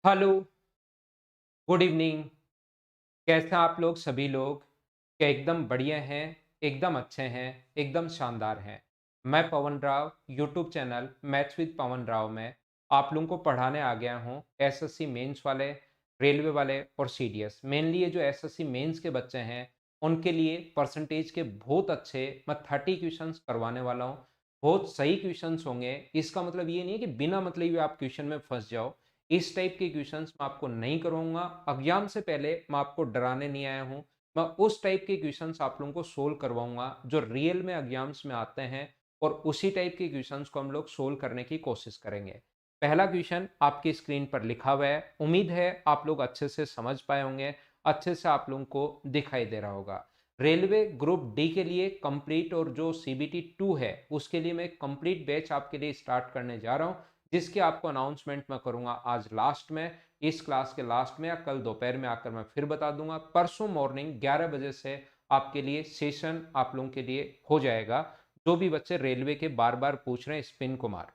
Hello, good evening. कैसे हैं आप लोग सभी लोग? क्या एकदम बढ़िया हैं, एकदम अच्छे हैं, एकदम शानदार हैं। मैं Pavan Rao, YouTube channel maths with Pavan Rao में आप लोगों को पढ़ाने आ गया हूँ एसएससी मेंस वाले, रेलवे वाले और सीडीएस। मेनली ये जो एसएससी मेंस के बच्चे हैं, उनके लिए परसेंटेज के बहुत अच्छे मैं 30 क्वेश्चंस करवाने वाला हूँ। बहुत सही क्वेश्चंस होंगे, इसका मतलब ये नहीं है कि बिना मतलब ही आप क्वेश्चन में फँस जाओ। इस टाइप के क्वेश्चंस मैं आपको नहीं करवाऊँगा। एग्ज़ाम से पहले मैं आपको डराने नहीं आया हूँ। मैं उस टाइप के क्वेश्चंस आप लोगों को सोल्व करवाऊँगा जो रियल में एग्ज़ाम्स में आते हैं और उसी टाइप के क्वेश्चंस को हम लोग सोल्व करने की कोशिश करेंगे। पहला क्वेश्चन आपकी स्क्रीन पर लिखा हुआ है। उम्मीद है आप लोग अच्छे से समझ पाए होंगे, अच्छे से आप लोगों को दिखाई दे रहा होगा। रेलवे ग्रुप डी के लिए कंप्लीट और जो सीबीटी 2 है, उसके लिए मैं कंप्लीट बैच आपके लिए स्टार्ट करने जा रहा हूँ। जिसकी आपको अनाउंसमेंट मैं करूंगा आज लास्ट में, इस क्लास के लास्ट में या कल दोपहर में आकर मैं फिर बता दूंगा। परसों मॉर्निंग 11 बजे से आपके लिए सेशन आप लोगों के लिए हो जाएगा। जो भी बच्चे रेलवे के बार बार पूछ रहे हैं स्पिन कुमार,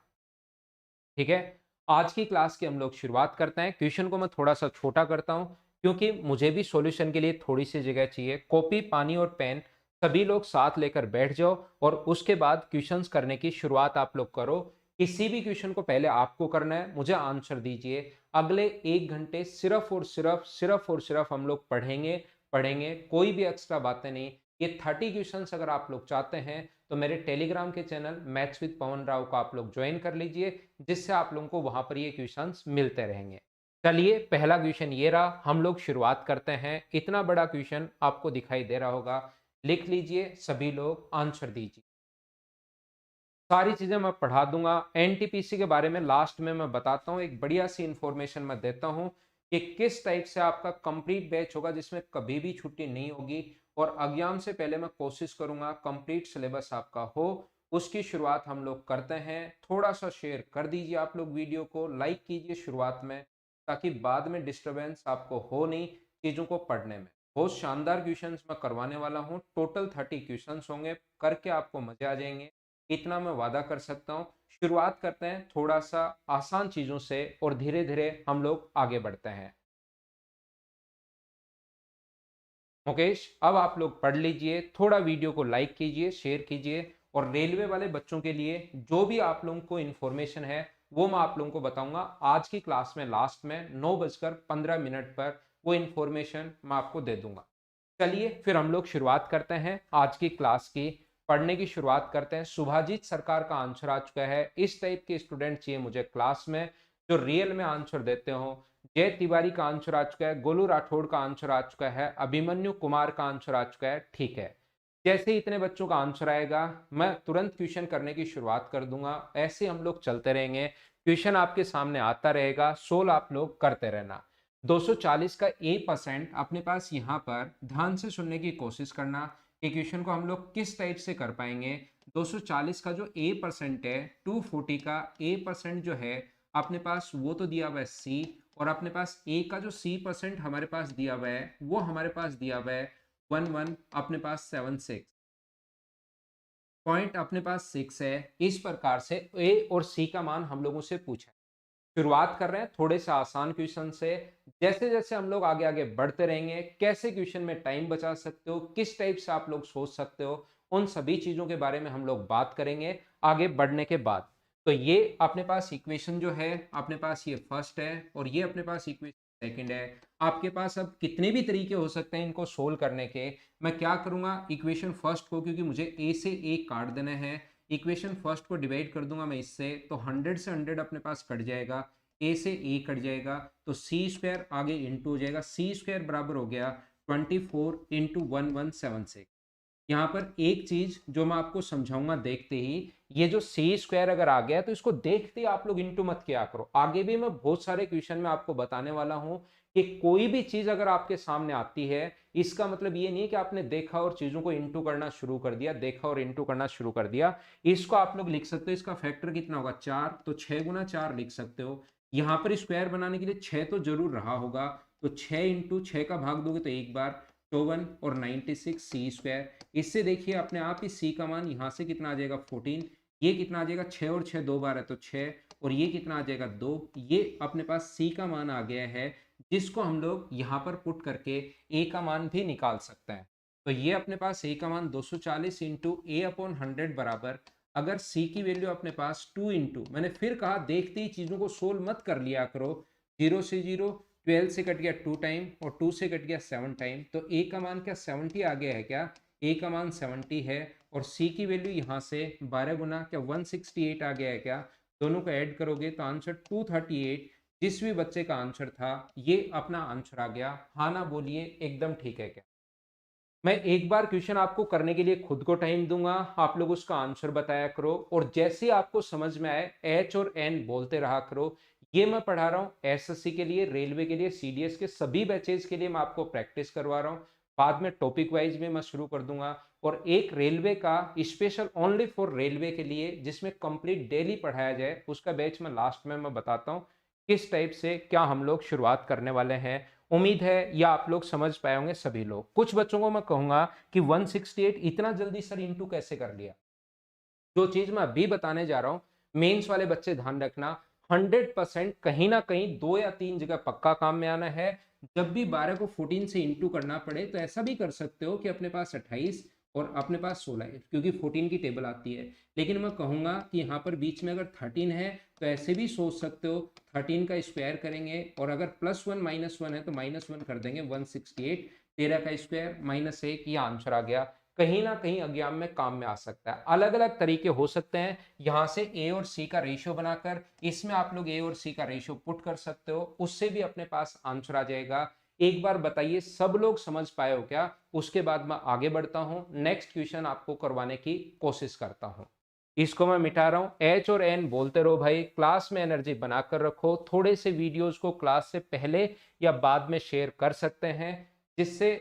ठीक है। आज की क्लास की हम लोग शुरुआत करते हैं। क्वेश्चन को मैं थोड़ा सा छोटा करता हूं क्योंकि मुझे भी सॉल्यूशन के लिए थोड़ी सी जगह चाहिए। कॉपी, पानी और पेन सभी लोग साथ लेकर बैठ जाओ और उसके बाद क्वेश्चंस करने की शुरुआत आप लोग करो। किसी भी क्वेश्चन को पहले आपको करना है, मुझे आंसर दीजिए। अगले 1 घंटे सिर्फ और सिर्फ हम लोग पढ़ेंगे पढ़ेंगे, कोई भी एक्स्ट्रा बातें नहीं। ये 30 क्वेश्चंस अगर आप लोग चाहते हैं तो मेरे टेलीग्राम के channel maths with Pavan Rao को आप लोग ज्वाइन कर लीजिए, जिससे आप लोगों को वहां पर ये क्वेश्चंस मिलते रहेंगे। चलिए, पहला क्वेश्चन ये रहा, हम लोग शुरुआत करते हैं। इतना बड़ा क्वेश्चन आपको दिखाई दे रहा होगा, लिख लीजिए, सभी लोग आंसर दीजिए। सारी चीजें मैं पढ़ा दूंगा। एनटीपीसी के बारे में लास्ट में मैं बताता हूँ, एक बढ़िया सी इंफॉर्मेशन मैं देता हूँ कि किस टाइप से आपका कंप्लीट बैच होगा जिसमें कभी भी छुट्टी नहीं होगी। और एग्जाम से पहले मैं कोशिश करूंगा कंप्लीट सिलेबस आपका हो। उसकी शुरुआत हम लोग करते हैं। थोड़ा सा शेयर कर दीजिए, आप लोग वीडियो को लाइक कीजिए शुरुआत में, ताकि बाद में डिस्टरबेंस आपको हो नहीं चीजों को पढ़ने में। बहुत शानदार क्वेश्चंस मैं करवाने वाला हूँ। टोटल 30 क्वेश्चंस होंगे, करके आपको मजे आ जाएंगे, इतना मैं वादा कर सकता हूँ। शुरुआत करते हैं थोड़ा सा आसान चीजों से और धीरे धीरे हम लोग आगे बढ़ते हैं। मुकेश, अब आप लोग पढ़ लीजिए, थोड़ा वीडियो को लाइक कीजिए, शेयर कीजिए। और रेलवे वाले बच्चों के लिए जो भी आप लोगों को इन्फॉर्मेशन है वो मैं आप लोगों को बताऊंगा आज की क्लास में लास्ट में 9:15 पर। वो इन्फॉर्मेशन मैं आपको दे दूंगा। चलिए फिर हम लोग शुरुआत करते हैं आज की क्लास की। पढ़ने की शुरुआत करते हैं। सुभाजीत सरकार का आंसर आ चुका है। इस टाइप के स्टूडेंट चाहिए मुझे क्लास में जो रियल में आंसर देते हो। जय तिवारी का आंसर आ चुका है, गोलू राठौड़ का आंसर आ चुका है, अभिमन्यु कुमार का आंसर आ चुका है। ठीक है, जैसे ही इतने बच्चों का आंसर आएगा मैं तुरंत क्वेश्चन करने की शुरुआत कर दूंगा। ऐसे हम लोग चलते रहेंगे, क्वेश्चन आपके सामने आता रहेगा, सोल्व आप लोग करते रहना। 240 का ए परसेंट अपने पास यहाँ पर ध्यान से सुनने की कोशिश करना कि क्वेश्चन को हम लोग किस टाइप से कर पाएंगे। 240 का जो ए परसेंट है, 240 का ए परसेंट जो है अपने पास वो तो दिया हुआ है सी, और अपने पास ए का जो सी परसेंट हमारे पास दिया हुआ है वो हमारे पास दिया हुआ है 11 अपने पास 76 पॉइंट अपने पास 6 है। इस प्रकार से ए और सी का मान हम लोगों से पूछा है। शुरुआत कर रहे हैं थोड़े से आसान क्वेश्चन से। जैसे जैसे हम लोग आगे आगे बढ़ते रहेंगे, कैसे क्वेश्चन में टाइम बचा सकते हो, किस टाइप से आप लोग सोच सकते हो, उन सभी चीजों के बारे में हम लोग बात करेंगे आगे बढ़ने के बाद। तो ये अपने पास इक्वेशन जो है, अपने पास ये फर्स्ट है और ये अपने पास इक्वेशन सेकंड है। आपके पास अब कितने भी तरीके हो सकते हैं इनको सोल्व करने के। मैं क्या करूंगा, इक्वेशन फर्स्ट को, क्योंकि मुझे ए से ए काट देना है, इक्वेशन फर्स्ट को डिवाइड कर दूंगा मैं इससे, तो 100 से 100 अपने पास कट जाएगा, ए से ए कट जाएगा, तो सी स्क्वायर आगे इंटू हो जाएगा। सी स्क्वायर बराबर हो गया 24 इंटू 1176। यहाँ पर एक चीज जो मैं आपको समझाऊंगा देखते ही, ये जो सी स्क्वायर अगर आ गया तो इसको देखते ही आप लोग इंटू मत किया करो। आगे भी मैं बहुत सारे क्वेश्चन में आपको बताने वाला हूं कि कोई भी चीज अगर आपके सामने आती है, इसका मतलब ये नहीं है कि आपने देखा और चीजों को इंटू करना शुरू कर दिया, देखा और इंटू करना शुरू कर दिया। इसको आप लोग लिख सकते हो, इसका फैक्टर कितना होगा 4, तो 6 गुना 4 लिख सकते हो। यहां पर स्क्वायर बनाने के लिए 6 तो जरूर रहा होगा, तो 6 इंटू 6 का भाग दोगे तो एक बार 54 और 96 सी स्क्वायर। इससे देखिए अपने आप ही सी का मान यहां से कितना आ जाएगा 14। ये कितना आ जाएगा 6 और 6 दो बार है तो 6, और ये कितना आ जाएगा 2। ये अपने पास सी का मान आ गया है, जिसको हम लोग यहाँ पर पुट करके ए का मान भी निकाल सकते हैं। तो ये अपने पास ए का मान 240 इंटू ए अपॉन 100 बराबर, अगर सी की वैल्यू अपने पास 2 इंटू, मैंने फिर कहा देखते ही चीजों को सोल्व मत कर लिया करो, 0 से 0, 12 से कट गया 2 टाइम और 2 से कट गया 7 टाइम, तो ए का मान क्या 70 आ गया है क्या? ए का मान 70 है और सी की वैल्यू यहाँ से 12 गुना क्या 168 आ गया है क्या? दोनों को ऐड करोगे तो आंसर 238, जिस भी बच्चे का आंसर था ये अपना आंसर आ गया। हाँ ना बोलिए, एकदम ठीक है क्या? मैं एक बार क्वेश्चन आपको करने के लिए खुद को टाइम दूंगा, आप लोग उसका आंसर बताया करो और जैसे आपको समझ में आए एच और एन बोलते रहा करो। ये मैं पढ़ा रहा हूँ एसएससी के लिए, रेलवे के लिए, सीडीएस के सभी बैचेज के लिए मैं आपको प्रैक्टिस करवा रहा हूँ। बाद में टॉपिक वाइज भी मैं शुरू कर दूंगा और एक रेलवे का स्पेशल ओनली फॉर रेलवे के लिए जिसमें कंप्लीट डेली पढ़ाया जाए, उसका बैच मैं लास्ट में मैं बताता हूँ किस टाइप से क्या हम लोग शुरुआत करने वाले हैं। उम्मीद है या आप लोग समझ पाए होंगे सभी लोग। कुछ बच्चों को मैं कहूंगा कि 168 इतना जल्दी सर इंटू कैसे कर लिया। जो चीज मैं अभी बताने जा रहा हूं, मेंस वाले बच्चे ध्यान रखना, 100% कहीं ना कहीं 2 या 3 जगह पक्का काम में आना है। जब भी 12 को 14 से इंटू करना पड़े तो ऐसा भी कर सकते हो कि अपने पास 28 और अपने पास 16 है, क्योंकि 14 की टेबल आती है। लेकिन मैं कहूंगा कि यहाँ पर बीच में अगर 13 है तो ऐसे भी सोच सकते हो, 13 का स्क्वायर करेंगे और अगर +1 -1 है तो -1 कर देंगे, 168, 13 का स्क्वायर -1, ये आंसर आ गया। कहीं ना कहीं एग्जाम में काम में आ सकता है। अलग अलग तरीके हो सकते हैं, यहां से ए और सी का रेशियो बनाकर इसमें आप लोग ए और सी का रेशियो पुट कर सकते हो, उससे भी अपने पास आंसर आ जाएगा। एक बार बताइए सब लोग समझ पाए हो क्या? उसके बाद मैं आगे बढ़ता हूं, नेक्स्ट क्वेश्चन आपको करवाने की कोशिश करता हूं। इसको मैं मिटा रहा हूं, एच और एन बोलते रहो भाई, क्लास में एनर्जी बनाकर रखो। थोड़े से वीडियोस को क्लास से पहले या बाद में शेयर कर सकते हैं, जिससे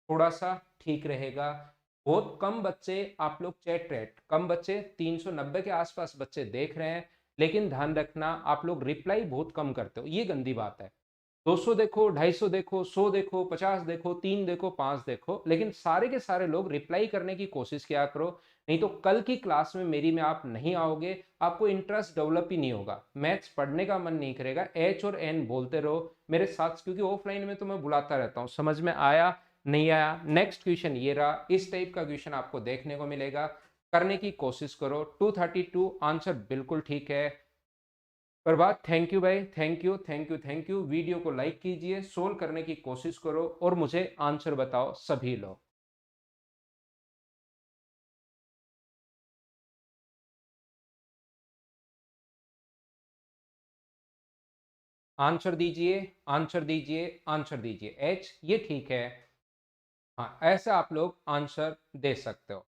थोड़ा सा ठीक रहेगा। बहुत कम बच्चे आप लोग चैट रेट, कम बच्चे 390 के आसपास बच्चे देख रहे हैं, लेकिन ध्यान रखना आप लोग रिप्लाई बहुत कम करते हो, ये गंदी बात है। 200 देखो, 250 देखो, 100 देखो, 50 देखो, 3 देखो, 5 देखो, लेकिन सारे के सारे लोग रिप्लाई करने की कोशिश किया करो। नहीं तो कल की क्लास में मेरी में आप नहीं आओगे, आपको इंटरेस्ट डेवलप ही नहीं होगा, मैथ्स पढ़ने का मन नहीं करेगा। एच और एन बोलते रहो मेरे साथ, क्योंकि ऑफलाइन में तो मैं बुलाता रहता हूँ। समझ में आया नहीं आया? नेक्स्ट क्वेश्चन ये रहा, इस टाइप का क्वेश्चन आपको देखने को मिलेगा, करने की कोशिश करो। 232 आंसर बिल्कुल ठीक है। प्रभात थैंक यू भाई, thank you thank you thank you. Video को लाइक कीजिए, सोल्व करने की कोशिश करो और मुझे आंसर बताओ सभी लोग। आंसर दीजिए, आंसर दीजिए, आंसर दीजिए। एच ये ठीक है। हाँ, ऐसा आप लोग आंसर दे सकते हो।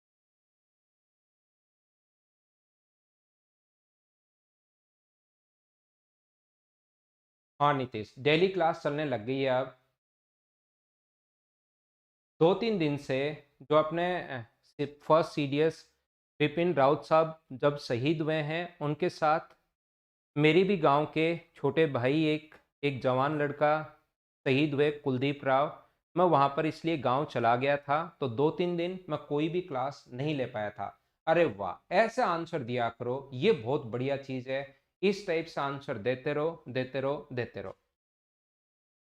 हाँ नीतीश, डेली क्लास चलने लग गई है अब 2-3 दिन से। जो अपने फर्स्ट सीडीएस विपिन राउत साहब जब शहीद हुए हैं, उनके साथ मेरी भी गांव के छोटे भाई एक एक जवान लड़का शहीद हुए, कुलदीप राव। मैं वहां पर इसलिए गांव चला गया था, तो 2-3 दिन मैं कोई भी क्लास नहीं ले पाया था। अरे वाह, ऐसे आंसर दिया करो, ये बहुत बढ़िया चीज है। इस टाइप से आंसर देते रहो, देते रहो, देते रहो।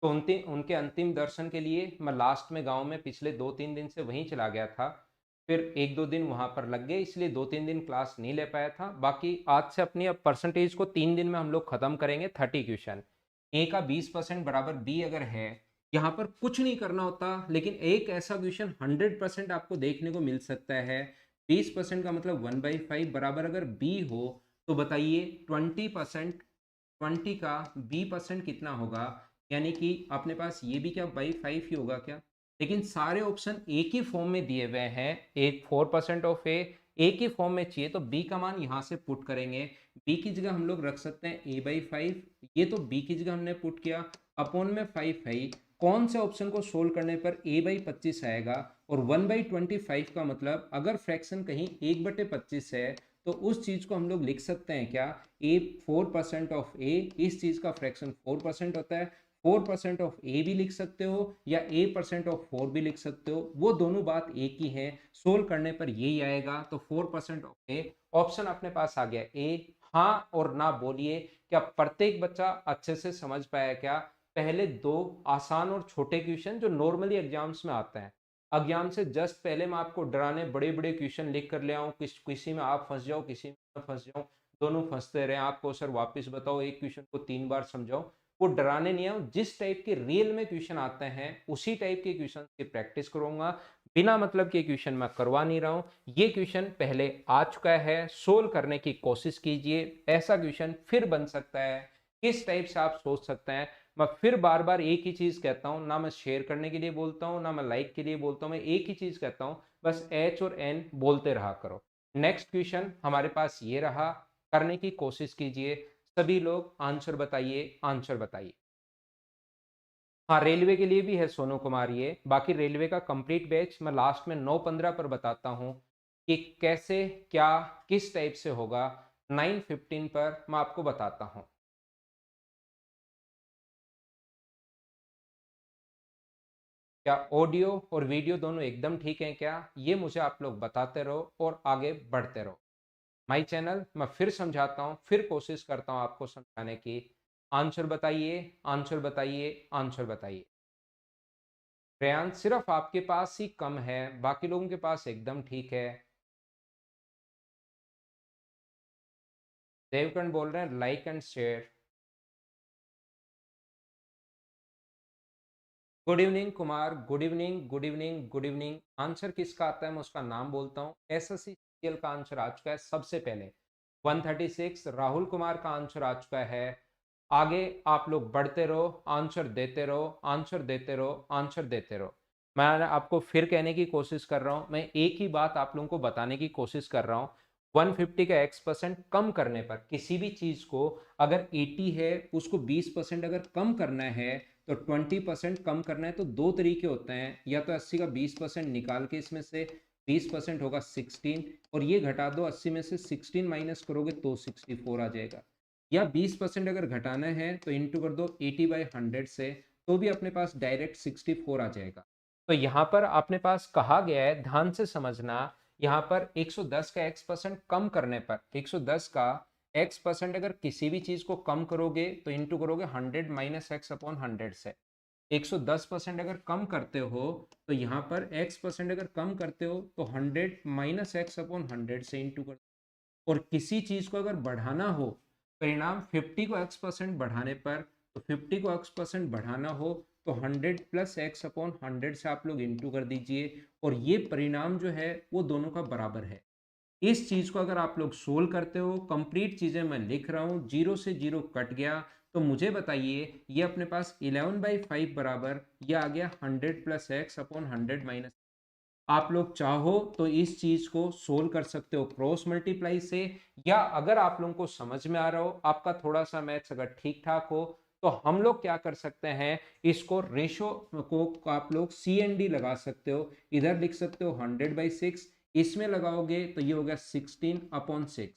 तो उनके अंतिम दर्शन के लिए मैं लास्ट में गांव में पिछले 2-3 दिन से वहीं चला गया था। फिर 1-2 दिन वहां पर लग गए, इसलिए 2-3 दिन क्लास नहीं ले पाया था। बाकी आज से अपनी अब परसेंटेज को 3 दिन में हम लोग खत्म करेंगे। 30 क्वेश्चन, ए का 20% बराबर बी अगर है, यहाँ पर कुछ नहीं करना होता, लेकिन एक ऐसा क्वेश्चन 100% आपको देखने को मिल सकता है। 20% का मतलब 1/5 बराबर अगर बी हो, तो बताइए 20%, 20 का b% कितना होगा? यानी कि अपने पास ये भी क्या बाई 5 ही होगा क्या? लेकिन सारे ऑप्शन एक ही फॉर्म में दिए हुए हैं, एक 4% ऑफ ए एक ही फॉर्म में चाहिए, तो बी का मान यहां से पुट करेंगे। बी की जगह हम लोग रख सकते हैं a/5, ये तो बी की जगह हमने पुट किया, अपॉन में 5 है। कौन से ऑप्शन को सोल्व करने पर a/25 आएगा? और 1/25 का मतलब अगर फ्रैक्शन कहीं 1/25 है, तो उस चीज को हम लोग लिख सकते हैं क्या? ए 4% ऑफ ए, इस चीज का फ्रैक्शन 4% होता है। 4% ऑफ ए भी लिख सकते हो या a% ऑफ 4 भी लिख सकते हो, वो दोनों बात एक ही है। सोल्व करने पर यही आएगा, तो 4% ऑफ ए, ऑप्शन अपने पास आ गया ए। हाँ और ना बोलिए। क्या प्रत्येक बच्चा अच्छे से समझ पाया क्या? पहले 2 आसान और छोटे क्वेश्चन जो नॉर्मली एग्जाम्स में आते हैं। एग्जाम से जस्ट पहले मैं आपको डराने बड़े-बड़े क्वेश्चन लिख कर ले आऊँ, किसी में आप फँस जाओ, किसी में मैं फँस जाऊँ, दोनों फँसते रहें, आपको सर वापस बताओ, एक क्वेश्चन को 3 बार समझाओ। वो डराने नहीं आऊँ, जिस टाइप के रियल में क्वेश्चन आते हैं, उसी टाइप के क्वेश्चन की प्रैक्टिस करूँगा। बिना मतलब के क्वेश्चन मैं करवा नहीं रहा हूँ। ये क्वेश्चन पहले आ चुका है, सोल्व करने की कोशिश कीजिए। ऐसा क्वेश्चन फिर बन सकता है, किस टाइप से आप सोच सकते हैं। मैं फिर बार बार एक ही चीज कहता हूँ, ना मैं शेयर करने के लिए बोलता हूँ, ना मैं लाइक के लिए बोलता हूँ, मैं एक ही चीज कहता हूँ, बस एच और एन बोलते रहा करो। नेक्स्ट क्वेश्चन हमारे पास ये रहा, करने की कोशिश कीजिए। सभी लोग आंसर बताइए, आंसर बताइए। हाँ, रेलवे के लिए भी है सोनू कुमार ये। बाकी रेलवे का कंप्लीट बैच मैं लास्ट में 9:15 पर बताता हूँ कि कैसे, क्या, किस टाइप से होगा। 9:15 पर मैं आपको बताता हूँ। क्या ऑडियो और वीडियो दोनों एकदम ठीक है क्या? ये मुझे आप लोग बताते रहो और आगे बढ़ते रहो। माई चैनल मैं फिर समझाता हूँ, फिर कोशिश करता हूँ आपको समझाने की। आंसर बताइए, आंसर बताइए, आंसर बताइए। रेयान सिर्फ आपके पास ही कम है, बाकी लोगों के पास एकदम ठीक है। देवकर्ण बोल रहे हैं like and share. Good evening Kumar, good evening, good evening, good evening. Answer किसका आता है मैं उसका नाम बोलता हूँ। एसएससी सीजीएल का आंसर आ चुका है सबसे पहले। 136 राहुल कुमार का आंसर आ चुका है। आगे आप लोग बढ़ते रहो, आंसर देते रहो, आंसर देते रहो, आंसर देते रहो। मैं आपको फिर कहने की कोशिश कर रहा हूँ, मैं एक ही बात आप लोगों को बताने की कोशिश कर रहा हूँ। 150 का x% कम करने पर, किसी भी चीज को अगर 80 है उसको 20% अगर कम करना है, तो 20% कम करना है तो दो तरीके होते हैं। या तो 80 का 20% निकाल के इसमें से 20% होगा 16, और ये घटा दो, 80 में से 16 माइनस करोगे तो 64 आ जाएगा। या 20% अगर घटाना है तो इंटू कर दो 80/100 से, तो भी अपने पास डायरेक्ट 64 आ जाएगा। तो यहाँ पर अपने पास कहा गया है, ध्यान से समझना। यहाँ पर 110 का x% कम करने पर, 110 का x% अगर किसी भी चीज को कम करोगे तो इंटू करोगे 100 माइनस एक्स अपॉन 100 से। 110% अगर कम करते हो तो यहाँ पर x% अगर कम करते हो तो 100 माइनस एक्स अपॉन 100 से इंटू कर। और किसी चीज को अगर बढ़ाना हो, परिणाम 50 को x% बढ़ाने पर, तो 50 को x% बढ़ाना हो तो 100 प्लस एक्स अपॉन 100 से आप लोग इंटू कर दीजिए, और ये परिणाम जो है वो दोनों का बराबर है। इस चीज को अगर आप लोग सोल्व करते हो, कंप्लीट चीजें मैं लिख रहा हूं, जीरो से जीरो कट गया, तो मुझे बताइए ये अपने पास 11/5 बराबर, ये आ गया 100 प्लस एक्स अपॉन 100 माइनस। आप लोग चाहो तो इस चीज को सोल्व कर सकते हो क्रॉस मल्टीप्लाई से, या अगर आप लोगों को समझ में आ रहा हो, आपका थोड़ा सा मैथ्स अगर ठीक ठाक हो, तो हम लोग क्या कर सकते हैं, इसको रेशो को आप लोग CND लगा सकते हो। इधर लिख सकते हो 100/6, इसमें लगाओगे तो ये हो गया 16/6।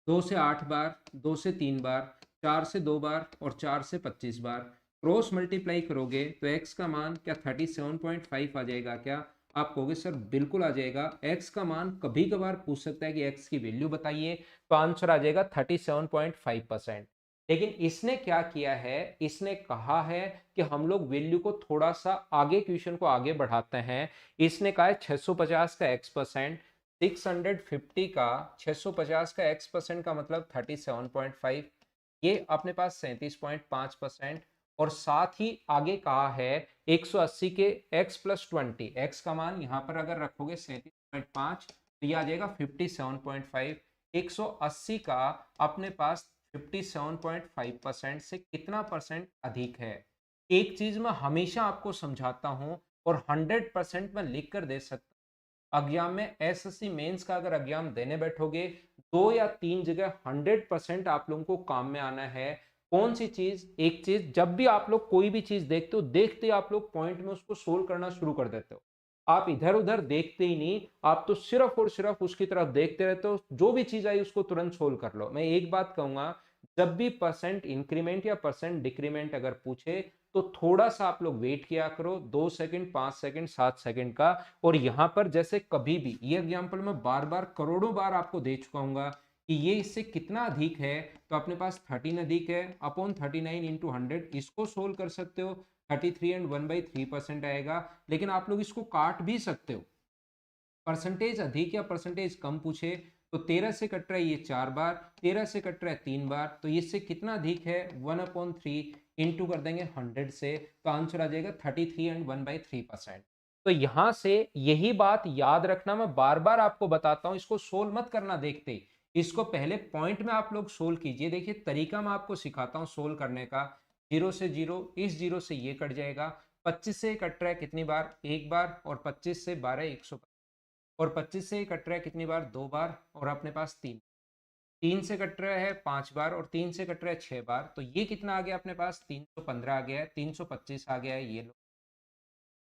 2 से 8 बार, 2 से 3 बार, 4 से 2 बार और 4 से 25 बार क्रॉस मल्टीप्लाई करोगे तो x का मान क्या 37.5 आ जाएगा क्या? आप कहोगे सर बिल्कुल आ जाएगा। x का मान कभी कभार पूछ सकता है कि x की वैल्यू बताइए, तो आंसर आ जाएगा 37.5%। लेकिन इसने क्या किया है, इसने कहा है कि हम लोग वैल्यू को थोड़ा सा आगे, क्वेश्चन को आगे बढ़ाते हैं। इसने कहा है 650 का x%, 650 का 650 का x% का मतलब 37.5, ये अपने पास 37.5%। और साथ ही आगे कहा है 180 के x प्लस 20, x का मान यहाँ पर अगर रखोगे 37.5 तो ये आ जाएगा 57.5। 180 का अपने पास 57.5% से कितना परसेंट अधिक है? एक चीज मैं हमेशा आपको समझाता हूं और 100% मैं लिख कर दे सकता हूं। एग्जाम में एसएससी मेंस का अगर एग्जाम देने बैठोगे, 2 या 3 जगह 100% आप लोगों को काम में आना है। कौन सी चीज? एक चीज, जब भी आप लोग कोई भी चीज देखते हो, देखते ही आप लोग पॉइंट में उसको सोल्व करना शुरू कर देते हो। आप इधर उधर देखते ही नहीं, आप तो सिर्फ और सिर्फ उसकी तरफ देखते रहते हो, जो भी चीज आई उसको तुरंत सोल्व कर लो। मैं एक बात कहूंगा, जब भी परसेंट इंक्रीमेंट या परसेंट डिक्रीमेंट अगर पूछे, तो थोड़ा सा आप लोग वेट किया करो, 2 सेकंड, 5 सेकंड, 7 सेकंड का। और यहां पर जैसे कभी भी, ये एग्जाम्पल मैं बार बार करोड़ों बार आपको दे चुका हूँ, कि ये इससे कितना अधिक है, तो अपने पास 13 अधिक है अपॉन 39 इंटू 100, इसको सोल्व कर सकते हो। 33 एंड 1/3% आएगा। लेकिन आप लोग इसको काट भी सकते हो, परसेंटेज अधिक या परसेंटेज कम पूछे तो 13 से कट रहा है ये 4 बार, 13 से कट रहा है 3 बार, तो इससे कितना अधिक है 1/3 इंटू कर देंगे 100 से, तो आंसर आ जाएगा 33 एंड 1/3%। तो यहां से यही बात याद रखना, मैं बार बार आपको बताता हूं, इसको सोल्व मत करना देखते ही, इसको पहले पॉइंट में आप लोग सोल्व कीजिए। देखिए तरीका मैं आपको सिखाता हूं सोल्व करने का। 0 से 0, इस 0 से ये कट जाएगा, 25 से कट रहा है कितनी बार, एक बार, और 25 से 12 100, और 25 से कट रहा है कितनी बार, दो बार, और अपने पास तीन, तीन से कट रहा है 5 बार, और तीन से कट रहा है 6 बार, तो ये कितना आ गया अपने पास 315 आ गया है, 325 आ गया है, ये लो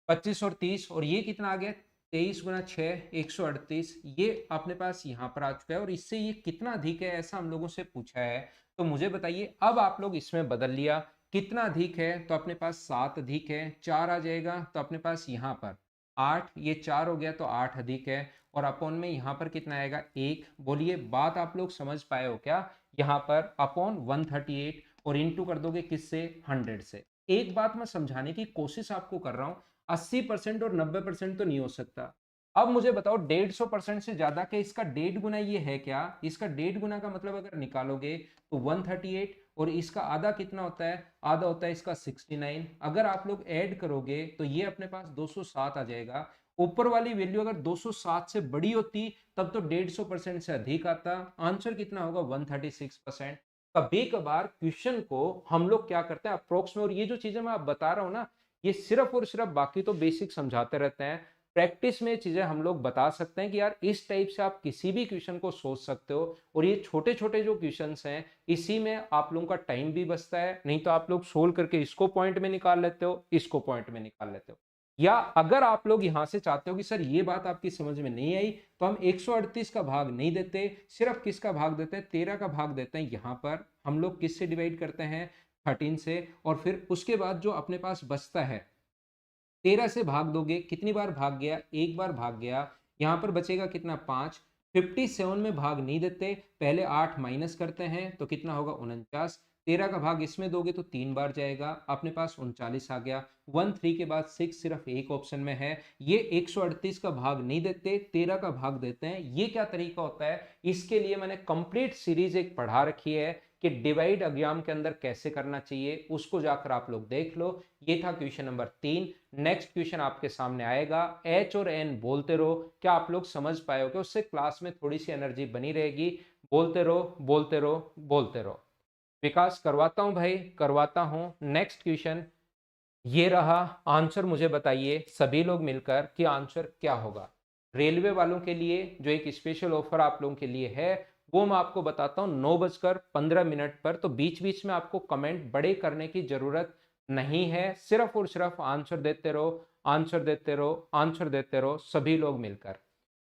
25 और 30, और ये कितना आ गया 23 गुना 6 138, ये अपने पास यहाँ पर आ चुका है। और इससे ये कितना अधिक है ऐसा हम लोगों से पूछा है, तो मुझे बताइए अब आप लोग इसमें बदल लिया, कितना अधिक है, तो अपने पास 7 अधिक है, 4 आ जाएगा, तो अपने पास यहाँ पर 8, ये 4 हो गया तो 8 अधिक है, और अपॉन में यहाँ पर कितना आएगा 1। बोलिए बात आप लोग समझ पाए हो क्या, यहाँ पर अपॉन 138 और इंटू कर दोगे किससे, 100 से। एक बात मैं समझाने की कोशिश आपको कर रहा हूं, 80% और 90% तो नहीं हो सकता। अब मुझे बताओ 150% से ज्यादा के इसका 1.5 गुना ये है क्या, इसका 1.5 गुना का मतलब अगर निकालोगे तो 138, और इसका आधा कितना होता है, आधा होता है इसका 69, अगर आप लोग ऐड करोगे तो ये अपने पास 207 आ जाएगा। ऊपर वाली वैल्यू अगर 207 से बड़ी होती तब तो 150% से अधिक आता, आंसर कितना होगा 136%। कभी कभार क्वेश्चन को हम लोग क्या करते हैं अप्रोक्स में, और ये जो चीजें मैं आप बता रहा हूं ना, ये सिर्फ और सिर्फ, बाकी तो बेसिक समझाते रहते हैं, प्रैक्टिस में चीजें हम लोग बता सकते हैं कि यार इस टाइप से आप किसी भी क्वेश्चन को सोच सकते हो। और ये छोटे छोटे जो क्वेश्चंस हैं इसी में आप लोगों का टाइम भी बचता है, नहीं तो आप लोग सोल्व करके इसको पॉइंट में निकाल लेते हो, इसको पॉइंट में निकाल लेते हो। या अगर आप लोग यहां से चाहते हो कि सर ये बात आपकी समझ में नहीं आई, तो हम 138 का भाग नहीं देते, सिर्फ किसका भाग देते हैं, 13 का भाग देते हैं। यहां पर हम लोग किससे डिवाइड करते हैं, 13 से, और फिर उसके बाद जो अपने पास बचता है 13 से भाग दोगे, कितनी बार भाग गया, एक बार भाग गया, यहां पर बचेगा कितना 5। 57 में भाग नहीं देते, पहले 8 माइनस करते हैं तो कितना होगा 49, 13 का भाग इसमें दोगे तो 3 बार जाएगा, अपने पास 39 आ गया। 13 के बाद 6 सिर्फ एक ऑप्शन में है, ये 138 का भाग नहीं देते, 13 का भाग देते हैं। ये क्या तरीका होता है, इसके लिए मैंने कंप्लीट सीरीज एक पढ़ा रखी है कि डिवाइड एग्जाम के अंदर कैसे करना चाहिए, उसको जाकर आप लोग देख लो। ये था क्वेश्चन नंबर 3। नेक्स्ट क्वेश्चन आपके सामने आएगा, एच और एन बोलते रहो, क्या आप लोग समझ पाए हो कि उससे क्लास में थोड़ी सी एनर्जी बनी रहेगी, बोलते रहो बोलते रहो बोलते रहो। विकास करवाता हूं भाई, करवाता हूं। नेक्स्ट क्वेश्चन ये रहा, आंसर मुझे बताइए सभी लोग मिलकर कि आंसर क्या होगा। रेलवे वालों के लिए जो एक स्पेशल ऑफर आप लोगों के लिए है वो मैं आपको बताता हूं 9:15 पर, तो बीच बीच में आपको कमेंट बड़े करने की जरूरत नहीं है, सिर्फ और सिर्फ आंसर देते रहो, आंसर देते रहो, आंसर देते रहो सभी लोग मिलकर।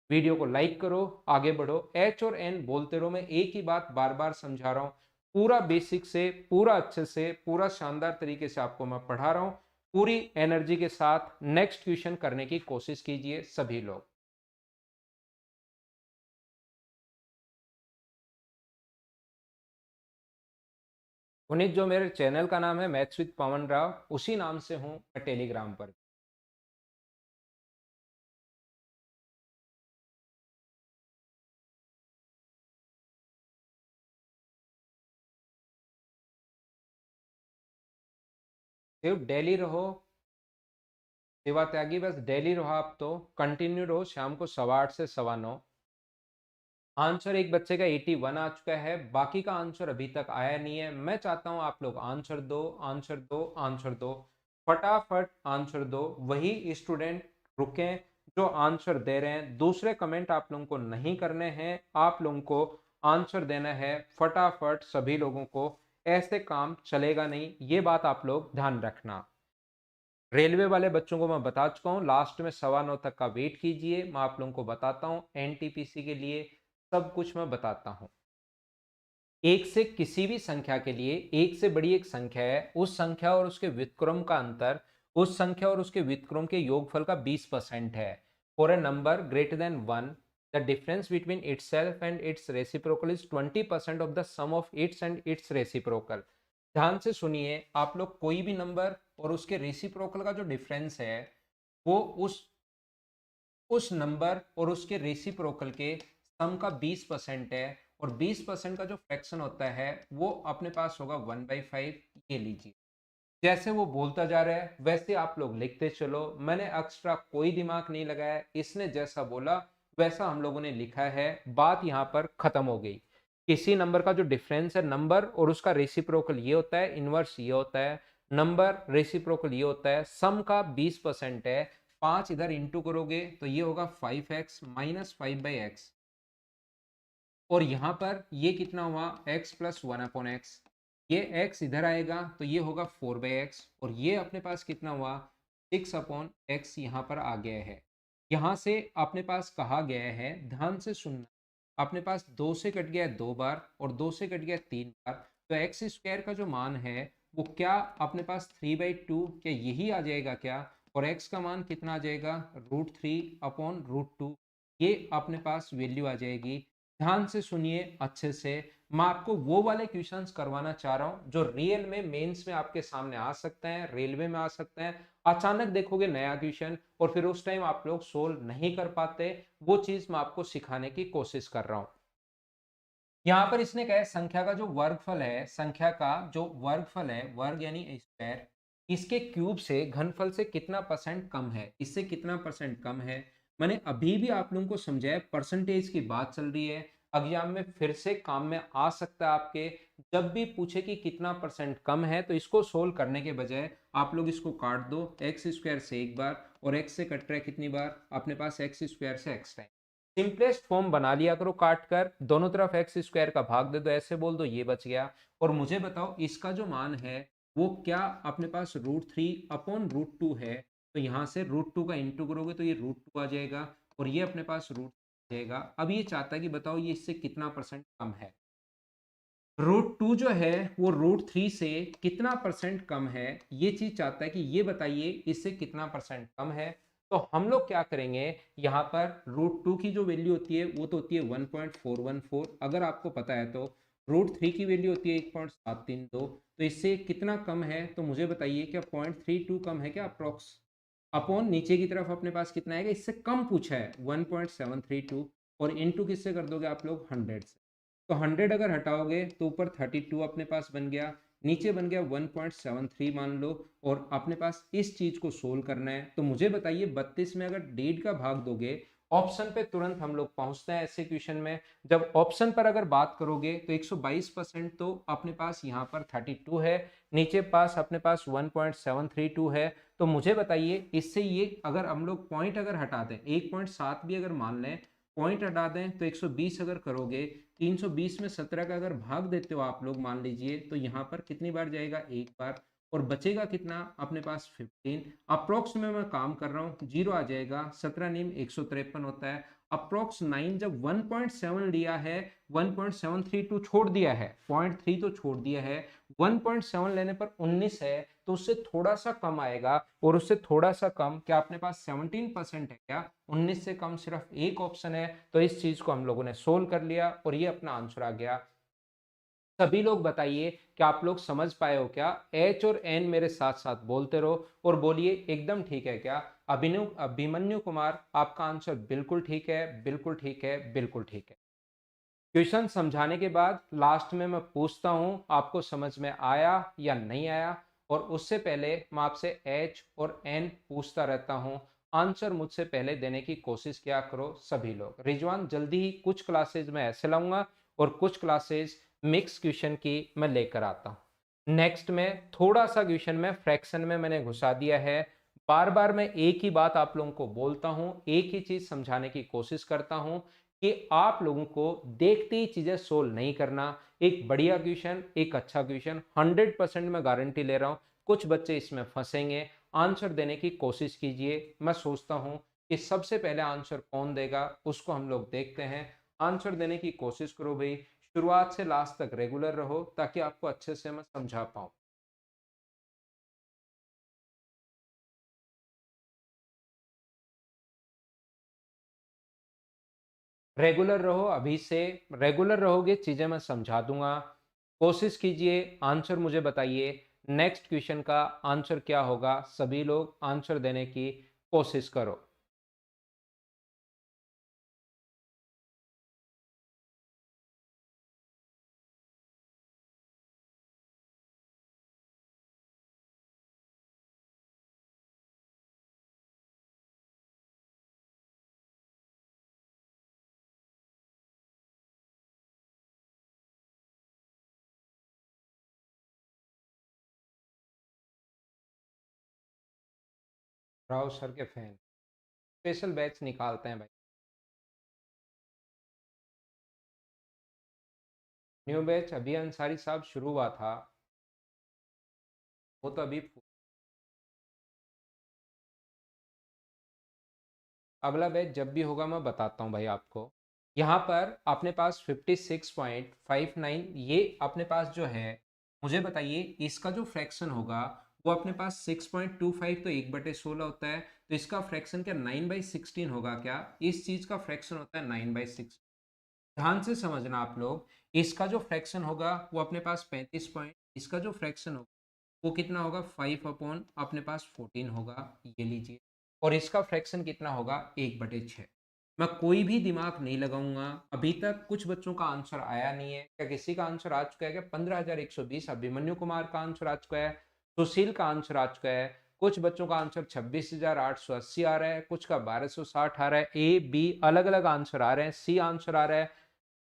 वीडियो को लाइक करो, आगे बढ़ो, एच और एन बोलते रहो। मैं एक ही बात बार बार समझा रहा हूं, पूरा बेसिक से, पूरा अच्छे से, पूरा शानदार तरीके से आपको मैं पढ़ा रहा हूं, पूरी एनर्जी के साथ नेक्स्ट क्वेश्चन करने की कोशिश कीजिए सभी लोग। पुनीत, जो मेरे चैनल का नाम है मैथ्स विद पवन राव, उसी नाम से हूं मैं टेलीग्राम पर। सिर्फ डेली रहो, सेवा त्यागी, बस डेली रहो, आप तो कंटिन्यू रहो, शाम को 8:15 से 9:15। आंसर एक बच्चे का 81 आ चुका है, बाकी का आंसर अभी तक आया नहीं है। मैं चाहता हूं आप लोग आंसर दो, आंसर दो, आंसर दो, फटाफट आंसर दो। वही स्टूडेंट रुके जो आंसर दे रहे हैं, दूसरे कमेंट आप लोगों को नहीं करने हैं, आप लोगों को आंसर देना है फटाफट सभी लोगों को। ऐसे काम चलेगा नहीं, ये बात आप लोग ध्यान रखना। रेलवे वाले बच्चों को मैं बता चुका हूँ, लास्ट में 9:15 तक का वेट कीजिए, मैं आप लोगों को बताता हूँ। एनटीपीसी के लिए सब कुछ मैं बताता हूँ। एक से किसी भी संख्या के लिए, एक से बड़ी एक संख्या है, उस संख्या और उसके व्युत्क्रम का अंतर उस संख्या और उसके व्युत्क्रम के योगफल का 20% है। For a number greater than 1, the difference between itself and its reciprocal is 20% of the sum of its and its reciprocal. ध्यान से सुनिए, आप लोग कोई भी नंबर और उसके रेसिप्रोकल का जो डिफरेंस है वो उस नंबर और उसके रेसिप्रोकल के सम का 20% है, और 20% का जो फ्रैक्शन होता है वो अपने पास होगा 1/5। ये लीजिए, जैसे वो बोलता जा रहा है वैसे आप लोग लिखते चलो। मैंने एक्स्ट्रा कोई दिमाग नहीं लगाया, इसने जैसा बोला वैसा हम लोगों ने लिखा है। बात यहाँ पर खत्म हो गई। किसी नंबर का जो डिफरेंस है, नंबर और उसका रेसिप्रोकल ये होता है, इनवर्स ये होता है, नंबर रेसिप्रोकल ये होता है, सम का 20% है। 5 इधर इंटू करोगे तो ये होगा 5x माइनस 5/x, और यहां पर ये कितना हुआ x प्लस 1/x। ये x इधर आएगा तो ये होगा 4/x, और ये अपने पास कितना हुआ 6/x यहाँ पर आ गया है। यहां से अपने पास कहा गया है, ध्यान से सुनना, अपने पास 2 से कट गया 2 बार और 2 से कट गया 3 बार, तो एक्स स्क्वायर का जो मान है वो क्या अपने पास 3/2 क्या यही आ जाएगा क्या, और x का मान कितना आ जाएगा √3/√2, ये अपने पास वैल्यू आ जाएगी। ध्यान से सुनिए अच्छे से, मैं आपको वो वाले क्वेश्चंस करवाना चाह रहा हूं जो रियल में मेंस में आपके सामने आ सकते हैं, रेलवे में आ सकते हैं। अचानक देखोगे नया क्वेश्चन और फिर उस टाइम आप लोग सोल्व नहीं कर पाते, वो चीज मैं आपको सिखाने की कोशिश कर रहा हूं। यहां पर इसने कहा है संख्या का जो वर्गफल है, संख्या का जो वर्गफल है, वर्ग यानी स्क्वायर, इसके क्यूब से घनफल से कितना परसेंट कम है, इससे कितना परसेंट कम है। मैंने अभी भी आप लोगों को समझाया, परसेंटेज की बात चल रही है, एग्जाम में फिर से काम में आ सकता है आपके। जब भी पूछे कि कितना परसेंट कम है तो इसको सोल्व करने के बजाय आप लोग इसको काट दो, एक्स स्क्वायर से एक बार, और एक्स से कट रहा है कितनी बार अपने पास एक्स स्क्वायर से एक्स टाइम। सिंपलेस्ट फॉर्म बना लिया करो, काट कर दोनों तरफ एक्स स्क्वायर का भाग दे दो, ऐसे बोल दो ये बच गया। और मुझे बताओ इसका जो मान है वो क्या अपने पास √3/√2 है, तो यहां से √2 का इंटू करोगे तो ये √2 आ जाएगा, और ये अपने पास रूट आ जाएगा। अब ये चाहता है कि बताओ ये इससे कितना परसेंट कम है। √2 जो है वो √3 से कितना परसेंट कम है, ये चीज चाहता है कि ये बताइए इससे कितना परसेंट कम है। तो हम लोग क्या करेंगे, यहाँ पर √2 की जो वैल्यू होती है वो तो होती है 1.414, अगर आपको पता है तो। √3 की वैल्यू होती है 1.732, तो इससे कितना कम है तो मुझे बताइए, क्या 0.32 कम है क्या अप्रोक्स। अपॉन नीचे की तरफ अपने पास कितना आएगा, इससे कम पूछा है 1.732, और इनटू किससे कर दोगे आप लोग 100 से। तो 100 अगर हटाओगे तो ऊपर 32 अपने पास बन गया, नीचे बन गया 1.73 मान लो, और अपने पास इस चीज को सोल्व करना है। तो मुझे बताइए 32 में अगर 1.5 का भाग दोगे, ऑप्शन पे तुरंत हम लोग पहुंचते हैं ऐसे क्वेश्चन में। जब ऑप्शन पर अगर बात करोगे तो 122% तो अपने पास यहाँ पर 32 है, नीचे पास अपने पास 1.732 है। तो मुझे बताइए इससे ये अगर हम लोग पॉइंट अगर हटा दें, 1.7 भी अगर मान लें, पॉइंट हटा दें तो 120 अगर करोगे, 320 में 17 का अगर भाग देते हो आप लोग मान लीजिए, तो यहाँ पर कितनी बार जाएगा एक बार, और बचेगा कितना अपने पास 15। अप्रोक्स में मैं काम कर रहा हूँ, जीरो आ जाएगा, 17 नीम 153 होता है। अप्रोक्स 9 जब 1.7 लिया है, 1.732 छोड़ दिया है, 0.3 तो छोड़ दिया है, 1.7 लेने पर 19 है, तो उससे थोड़ा सा कम आएगा, और उससे थोड़ा सा कम क्या अपने पास 17% है क्या, 19 से कम सिर्फ एक ऑप्शन है। तो इस चीज को हम लोगों ने सोल्व कर लिया और ये अपना आंसर आ गया। सभी लोग बताइए कि आप लोग समझ पाए हो क्या, एच और एन मेरे साथ साथ बोलते रहो और बोलिए एकदम ठीक है क्या। अभिमन्यु कुमार, आपका आंसर बिल्कुल ठीक है, बिल्कुल ठीक है, बिल्कुल ठीक है। क्वेश्चन समझाने के बाद लास्ट में मैं पूछता हूं आपको समझ में आया या नहीं आया, और उससे पहले मैं आपसे एच और एन पूछता रहता हूं, आंसर मुझसे पहले देने की कोशिश किया करो सभी लोग। रिजवान जल्दी ही कुछ क्लासेज में ऐसे लाऊंगा और कुछ क्लासेज मिक्स क्वेश्चन की मैं लेकर आता हूं। नेक्स्ट में थोड़ा सा क्वेश्चन में फ्रैक्शन में मैंने घुसा दिया है। बार बार मैं एक ही बात आप लोगों को बोलता हूं, एक ही चीज समझाने की कोशिश करता हूं कि आप लोगों को देखते ही चीजें सोल्व नहीं करना। एक बढ़िया क्वेश्चन, एक अच्छा क्वेश्चन 100% मैं गारंटी ले रहा हूं, कुछ बच्चे इसमें फंसेंगे। आंसर देने की कोशिश कीजिए, मैं सोचता हूं कि सबसे पहले आंसर कौन देगा उसको हम लोग देखते हैं। आंसर देने की कोशिश करो भाई, शुरुआत से लास्ट तक रेगुलर रहो ताकि आपको अच्छे से मैं समझा पाऊं। रेगुलर रहो, अभी से रेगुलर रहोगे, चीज़ें मैं समझा दूँगा। कोशिश कीजिए, आंसर मुझे बताइए, नेक्स्ट क्वेश्चन का आंसर क्या होगा? सभी लोग आंसर देने की कोशिश करो। राव सर के फैन, स्पेशल बैच निकालते हैं भाई। न्यू बैच अभी अंसारी साहब शुरू हुआ था, वो तो अभी अगला बैच जब भी होगा मैं बताता हूँ भाई आपको। यहाँ पर अपने पास 56.59 ये अपने पास जो है, मुझे बताइए इसका जो फ्रैक्शन होगा वो अपने पास 6.25 तो 1/16 होता है, तो इसका फ्रैक्शन क्या 9/16 होगा क्या? इस चीज का फ्रैक्शन होता है 9/6। ध्यान से समझना आप लोग, इसका जो फ्रैक्शन होगा वो अपने पास 35 पॉइंट, इसका जो फ्रैक्शन होगा वो कितना होगा 5 अपॉन अपने पास 14 होगा, ये लीजिए। और इसका फ्रैक्शन कितना होगा 1/6। मैं कोई भी दिमाग नहीं लगाऊंगा, अभी तक कुछ बच्चों का आंसर आया नहीं है। क्या किसी का आंसर आ चुका है? क्या 15,120 अभिमन्यु कुमार का आंसर आ चुका है, सुशील का आंसर आ चुका है, कुछ बच्चों का आंसर 26,880 आ रहा है, कुछ का 1260 आ रहा है। ए बी अलग अलग आंसर आ रहे हैं, सी आंसर आ रहा है,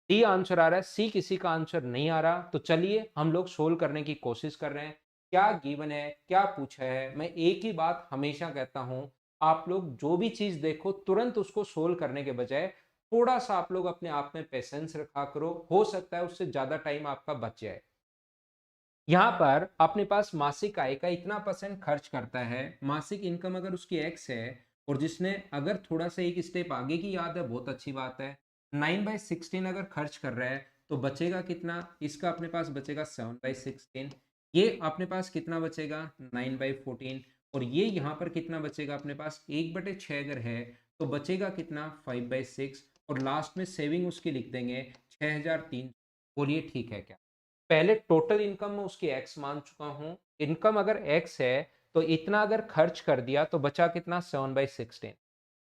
डी आंसर आ रहा है, सी किसी का आंसर नहीं आ रहा। तो चलिए हम लोग सोल्व करने की कोशिश कर रहे हैं। क्या गिवन है, क्या पूछा है, मैं एक ही बात हमेशा कहता हूं, आप लोग जो भी चीज देखो तुरंत उसको सोल्व करने के बजाय थोड़ा सा आप लोग अपने आप में पेशेंस रखा करो, हो सकता है उससे ज्यादा टाइम आपका बच जाए। यहाँ पर अपने पास मासिक आय का इतना परसेंट खर्च करता है, मासिक इनकम अगर उसकी एक्स है, और जिसने अगर थोड़ा सा एक स्टेप आगे की याद है बहुत अच्छी बात है, 9/16 अगर खर्च कर रहा है तो बचेगा कितना? इसका अपने पास बचेगा 7/16। ये अपने पास कितना बचेगा 9/14। और ये यहाँ पर कितना बचेगा अपने पास 1/6 अगर है तो बचेगा कितना 5/6। और लास्ट में सेविंग उसकी लिख देंगे 6,300। बोलिए ठीक है क्या? पहले टोटल इनकम में उसकी एक्स मान चुका हूं, इनकम अगर एक्स है तो इतना अगर खर्च कर दिया तो बचा कितना 7/16।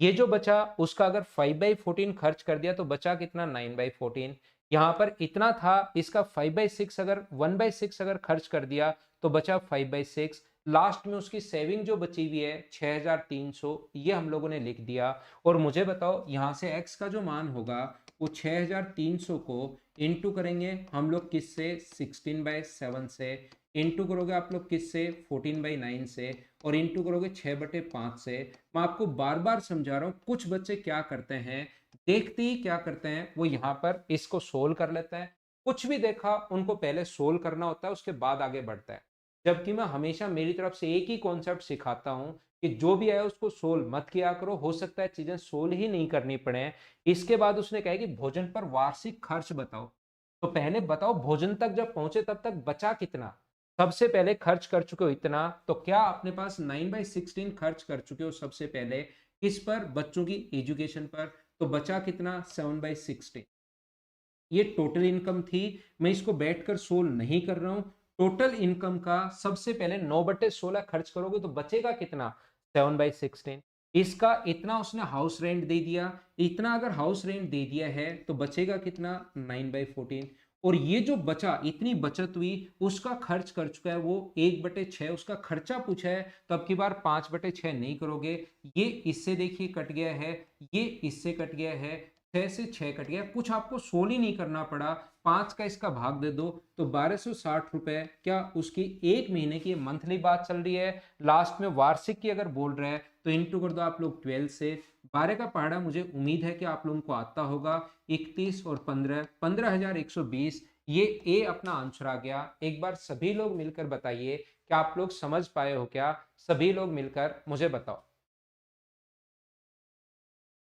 ये जो बचा उसका अगर 5/14 खर्च कर दिया तो बचा कितना 9/14। यहां पर इतना था, इसका 5/6 अगर 1/6 अगर खर्च कर दिया तो बचा 5/6। लास्ट में उसकी सेविंग जो बची हुई है 6,300, ये हम लोगों ने लिख दिया। और मुझे बताओ यहां से एक्स का जो मान होगा वो 6,300 को इंटू करेंगे हम लोग किससे 16/7 से, इंटू करोगे आप लोग किससे 14/9 से, और इंटू करोगे 6/5 से। मैं आपको बार बार समझा रहा हूं, कुछ बच्चे क्या करते हैं, देखते ही क्या करते हैं वो यहाँ पर इसको सोल्व कर लेते हैं। कुछ भी देखा उनको पहले सोल्व करना होता है, उसके बाद आगे बढ़ता है। जबकि मैं हमेशा मेरी तरफ से एक ही कॉन्सेप्ट सिखाता हूं कि जो भी आया उसको सोल्व मत किया करो, हो सकता है चीजें सोल्व ही नहीं करनी पड़े। इसके बाद उसने कहा कि भोजन पर वार्षिक खर्च बताओ। तो पहले बताओ भोजन तक जब पहुंचे तब तक बचा कितना? सबसे पहले खर्च कर चुके हो इतना, तो क्या अपने पास 9/16 खर्च कर चुके हो सबसे पहले किस पर? बच्चों की एजुकेशन पर। तो बचा कितना 7/16। ये टोटल इनकम थी, मैं इसको बैठकर सोल्व नहीं कर रहा हूं। टोटल इनकम का सबसे पहले 9/16 खर्च करोगे तो बचेगा कितना 7/16। इसका इतना उसने हाउस रेंट दे दिया, इतना अगर हाउस रेंट दे दिया है तो बचेगा कितना 9/14। और ये जो बचा इतनी बचत हुई उसका खर्च कर चुका है वो 1/6, उसका खर्चा पूछा है तो अब की बार 5/6 नहीं करोगे। ये इससे देखिए कट गया है, ये इससे कट गया है, 6 से 6 कट गया, कुछ आपको सोल ही नहीं करना पड़ा। 5 का इसका भाग दे दो तो 1260 रुपए, क्या उसकी एक महीने की मंथली बात चल रही है। लास्ट में वार्षिक की अगर बोल रहे हैं तो इंटू कर दो आप लोग 12 से। 12 का पहाड़ा मुझे उम्मीद है कि आप लोगों को आता होगा। 31 और 15, 15,120, ये ए अपना आंसर आ गया। एक बार सभी लोग मिलकर बताइए क्या आप लोग समझ पाए हो क्या? सभी लोग मिलकर मुझे बताओ।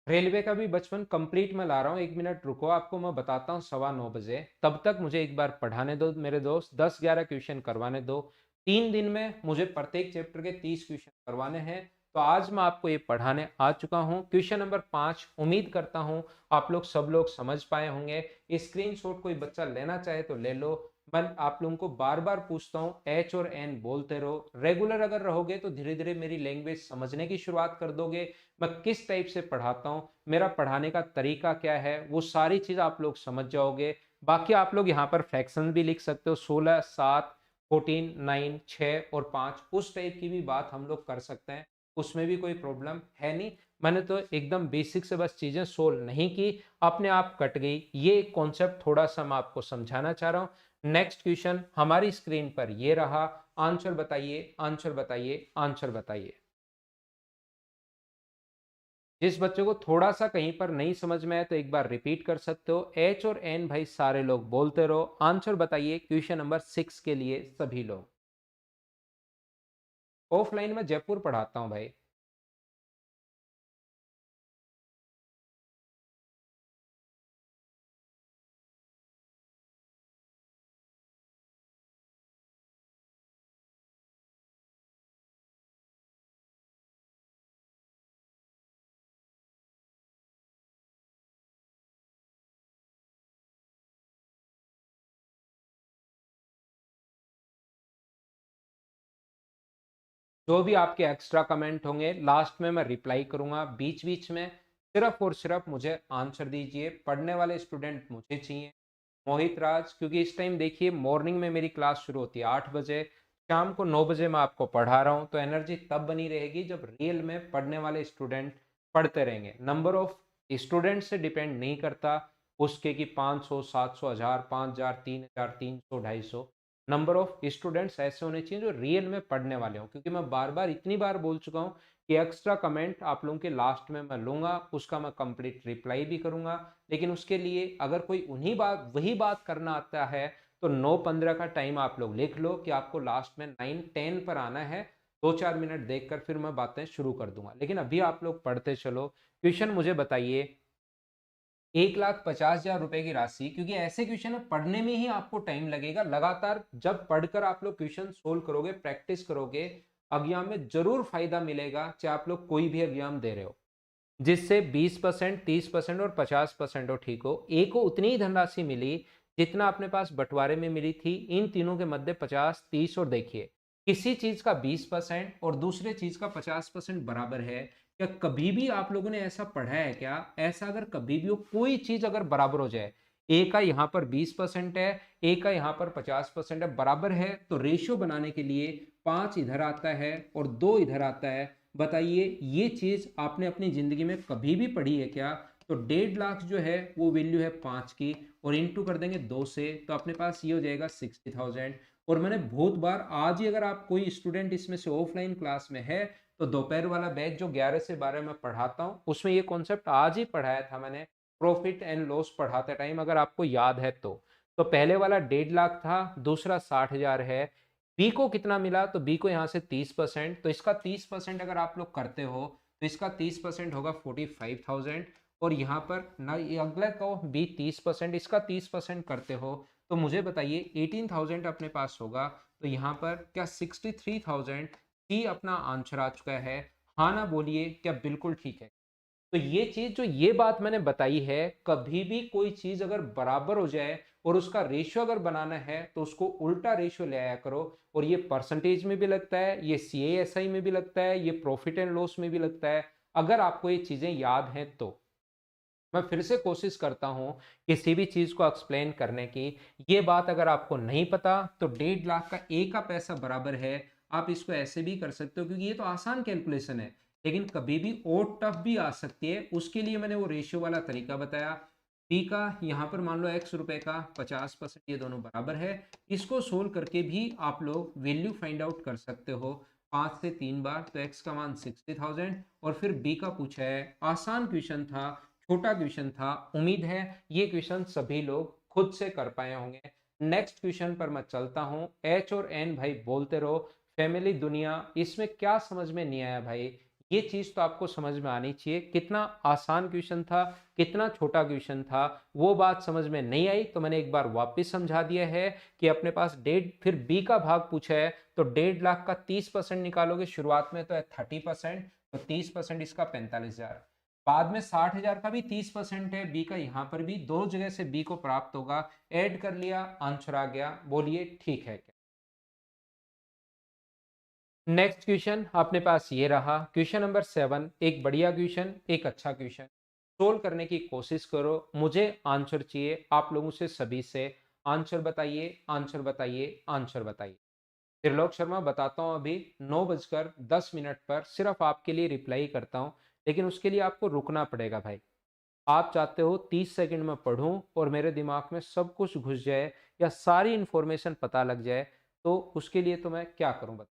रेलवे का भी बचपन कंप्लीट में ला रहा हूँ, 1 मिनट रुको, आपको मैं बताता हूँ 9:15 बजे। तब तक मुझे एक बार पढ़ाने दो मेरे दोस्त, 10-11 क्वेश्चन करवाने दो। 3 दिन में मुझे प्रत्येक चैप्टर के 30 क्वेश्चन करवाने हैं। तो तो आज मैं आपको ये पढ़ाने आ चुका हूँ क्वेश्चन नंबर 5। उम्मीद करता हूँ आप लोग सब लोग समझ पाए होंगे। स्क्रीनशॉट कोई बच्चा लेना चाहे तो ले लो। मैं आप लोगों को बार बार पूछता हूँ, एच और एन बोलते रहो। रेगुलर अगर रहोगे तो धीरे धीरे मेरी लैंग्वेज समझने की शुरुआत कर दोगे। मैं किस टाइप से पढ़ाता हूँ, मेरा पढ़ाने का तरीका क्या है, वो सारी चीज आप लोग समझ जाओगे। बाकी आप लोग यहाँ पर फ्रैक्शन भी लिख सकते हो, 16, 7, 14, 9, 6 और 5, उस टाइप की भी बात हम लोग कर सकते हैं, उसमें भी कोई प्रॉब्लम है नहीं। मैंने तो एकदम बेसिक से बस चीजें सोल्व नहीं की, अपने आप कट गई। ये कॉन्सेप्ट थोड़ा सा मैं आपको समझाना चाह रहा हूं। नेक्स्ट क्वेश्चन हमारी स्क्रीन पर ये रहा। आंसर बताइए, आंसर बताइए, आंसर बताइए। जिस बच्चे को थोड़ा सा कहीं पर नहीं समझ में आए तो एक बार रिपीट कर सकते हो। एच और एन भाई सारे लोग बोलते रहो। आंसर बताइए क्वेश्चन नंबर 6 के लिए सभी लोग। ऑफलाइन में जयपुर पढ़ाता हूं भाई। जो भी आपके एक्स्ट्रा कमेंट होंगे लास्ट में मैं रिप्लाई करूंगा। बीच बीच में सिर्फ और सिर्फ मुझे आंसर दीजिए। पढ़ने वाले स्टूडेंट मुझे चाहिए। मोहित राज, क्योंकि इस टाइम देखिए मॉर्निंग में मेरी क्लास शुरू होती है 8 बजे, शाम को 9 बजे मैं आपको पढ़ा रहा हूँ, तो एनर्जी तब बनी रहेगी जब रियल में पढ़ने वाले स्टूडेंट पढ़ते रहेंगे। नंबर ऑफ स्टूडेंट से डिपेंड नहीं करता उसके कि 500, 700, 1000, 5000, 3000, 300, 250। नंबर ऑफ स्टूडेंट्स ऐसे होने चाहिए जो रियल में पढ़ने वाले हों, क्योंकि मैं बार बार इतनी बार बोल चुका हूँ कि एक्स्ट्रा कमेंट आप लोगों के लास्ट में मैं लूंगा, उसका मैं कंप्लीट रिप्लाई भी करूंगा। लेकिन उसके लिए अगर कोई उन्हीं बात वही बात करना आता है तो 9:15 का टाइम आप लोग लिख लो कि आपको लास्ट में 9:10 पर आना है। 2-4 मिनट देखकर फिर मैं बातें शुरू कर दूंगा, लेकिन अभी आप लोग पढ़ते चलो। क्वेश्चन मुझे बताइए, 1,50,000 रुपए की राशि, क्योंकि ऐसे क्वेश्चन है पढ़ने में ही आपको टाइम लगेगा। लगातार जब पढ़कर आप लोग क्वेश्चन सोल्व करोगे, प्रैक्टिस करोगे, एग्जाम में जरूर फायदा मिलेगा, चाहे आप लोग कोई भी एग्जाम दे रहे हो। जिससे 20%, 30% और 50% हो, ठीक हो, ए को उतनी ही धनराशि मिली जितना अपने पास बंटवारे में मिली थी। इन तीनों के मध्य 50, 30 और देखिए किसी चीज का 20% और दूसरे चीज का 50% बराबर है। क्या कभी भी आप लोगों ने ऐसा पढ़ा है क्या? ऐसा अगर कभी भी हो, कोई चीज अगर बराबर हो जाए, ए का यहाँ पर 20% है, ए का यहाँ पर 50% है, बराबर है, तो रेशियो बनाने के लिए 5 इधर आता है और 2 इधर आता है। बताइए ये चीज आपने अपनी जिंदगी में कभी भी पढ़ी है क्या? तो 1.5 लाख जो है वो वैल्यू है 5 की, और इंटू कर देंगे 2 से, तो अपने पास ये हो जाएगा 60,000। और मैंने बहुत बार, आज ही अगर आप कोई स्टूडेंट इसमें से ऑफलाइन क्लास में है तो दोपहर वाला बैच जो 11 से 12 में पढ़ाता हूँ उसमें ये कॉन्सेप्ट आज ही पढ़ाया था मैंने, प्रॉफिट एंड लॉस पढ़ाते टाइम, अगर आपको याद है तो पहले वाला 1.5 लाख था, दूसरा 60,000 है। बी को कितना मिला? तो बी को यहाँ से 30%, तो इसका 30% अगर आप लोग करते हो तो इसका 30% होगा 45,000। और यहाँ पर ना ये अगला को बी 30%, इसका 30% करते हो तो मुझे बताइए 18,000 अपने पास होगा। तो यहाँ पर क्या 63,000 ही अपना आंसर आ चुका है? हाँ ना बोलिए, क्या बिल्कुल ठीक है? तो ये चीज जो ये बात मैंने बताई है, कभी भी कोई चीज अगर बराबर हो जाए और उसका रेशियो अगर बनाना है तो उसको उल्टा रेशियो ले आया करो। और ये परसेंटेज में भी लगता है, ये सीएएसआई में भी लगता है, ये प्रॉफिट एंड लॉस में भी लगता है, अगर आपको ये चीजें याद हैं तो। मैं फिर से कोशिश करता हूं किसी भी चीज को एक्सप्लेन करने की। ये बात अगर आपको नहीं पता तो 1.5 लाख का ए का पैसा बराबर है, आप इसको ऐसे भी कर सकते हो क्योंकि ये तो आसान कैलकुलेशन है। लेकिन कभी भी और टफ भी आ सकती है, उसके लिए मैंने वो रेशियो वाला तरीका बताया। पी का यहाँ पर मान लो एक्स रुपए का 50%, ये दोनों बराबर है। इसको सोल्व करके भी आप लोग वैल्यू फाइंड आउट कर सकते हो 5 से 3 बार। तो एक्स का मान 60,000, और फिर बी का पूछा है, आसान क्वेश्चन था, छोटा क्वेश्चन था। उम्मीद है ये क्वेश्चन सभी लोग खुद से कर पाए होंगे। नेक्स्ट क्वेश्चन पर मैं चलता हूं। एच और एन भाई बोलते रहो। फैमिली दुनिया, इसमें क्या समझ में नहीं आया भाई? ये चीज तो आपको समझ में आनी चाहिए, कितना आसान क्वेश्चन था, कितना छोटा क्वेश्चन था, वो बात समझ में नहीं आई तो मैंने एक बार वापस समझा दिया है कि अपने पास डेढ़, फिर बी का भाग पूछा है तो 1.5 लाख का 30% निकालोगे, शुरुआत में तो है 30%, तो 30% इसका 45,000। बाद में 60,000 का भी 30% है बी का, यहां पर भी दो जगह से बी को प्राप्त होगा, ऐड कर लिया, आंसर आ गया। बोलिए ठीक है क्या? नेक्स्ट क्वेश्चन अपने पास ये रहा, क्वेश्चन नंबर 7। एक बढ़िया क्वेश्चन, एक अच्छा क्वेश्चन, सोल्व करने की कोशिश करो। मुझे आंसर चाहिए आप लोगों से, सभी से। आंसर बताइए, आंसर बताइए, आंसर बताइए। त्रिलोक शर्मा बताता हूं, अभी 9:10 पर सिर्फ आपके लिए रिप्लाई करता हूं, लेकिन उसके लिए आपको रुकना पड़ेगा भाई। आप चाहते हो 30 सेकंड में पढ़ूं और मेरे दिमाग में सब कुछ घुस जाए या सारी इंफॉर्मेशन पता लग जाए, तो उसके लिए तो मैं क्या करूं बता।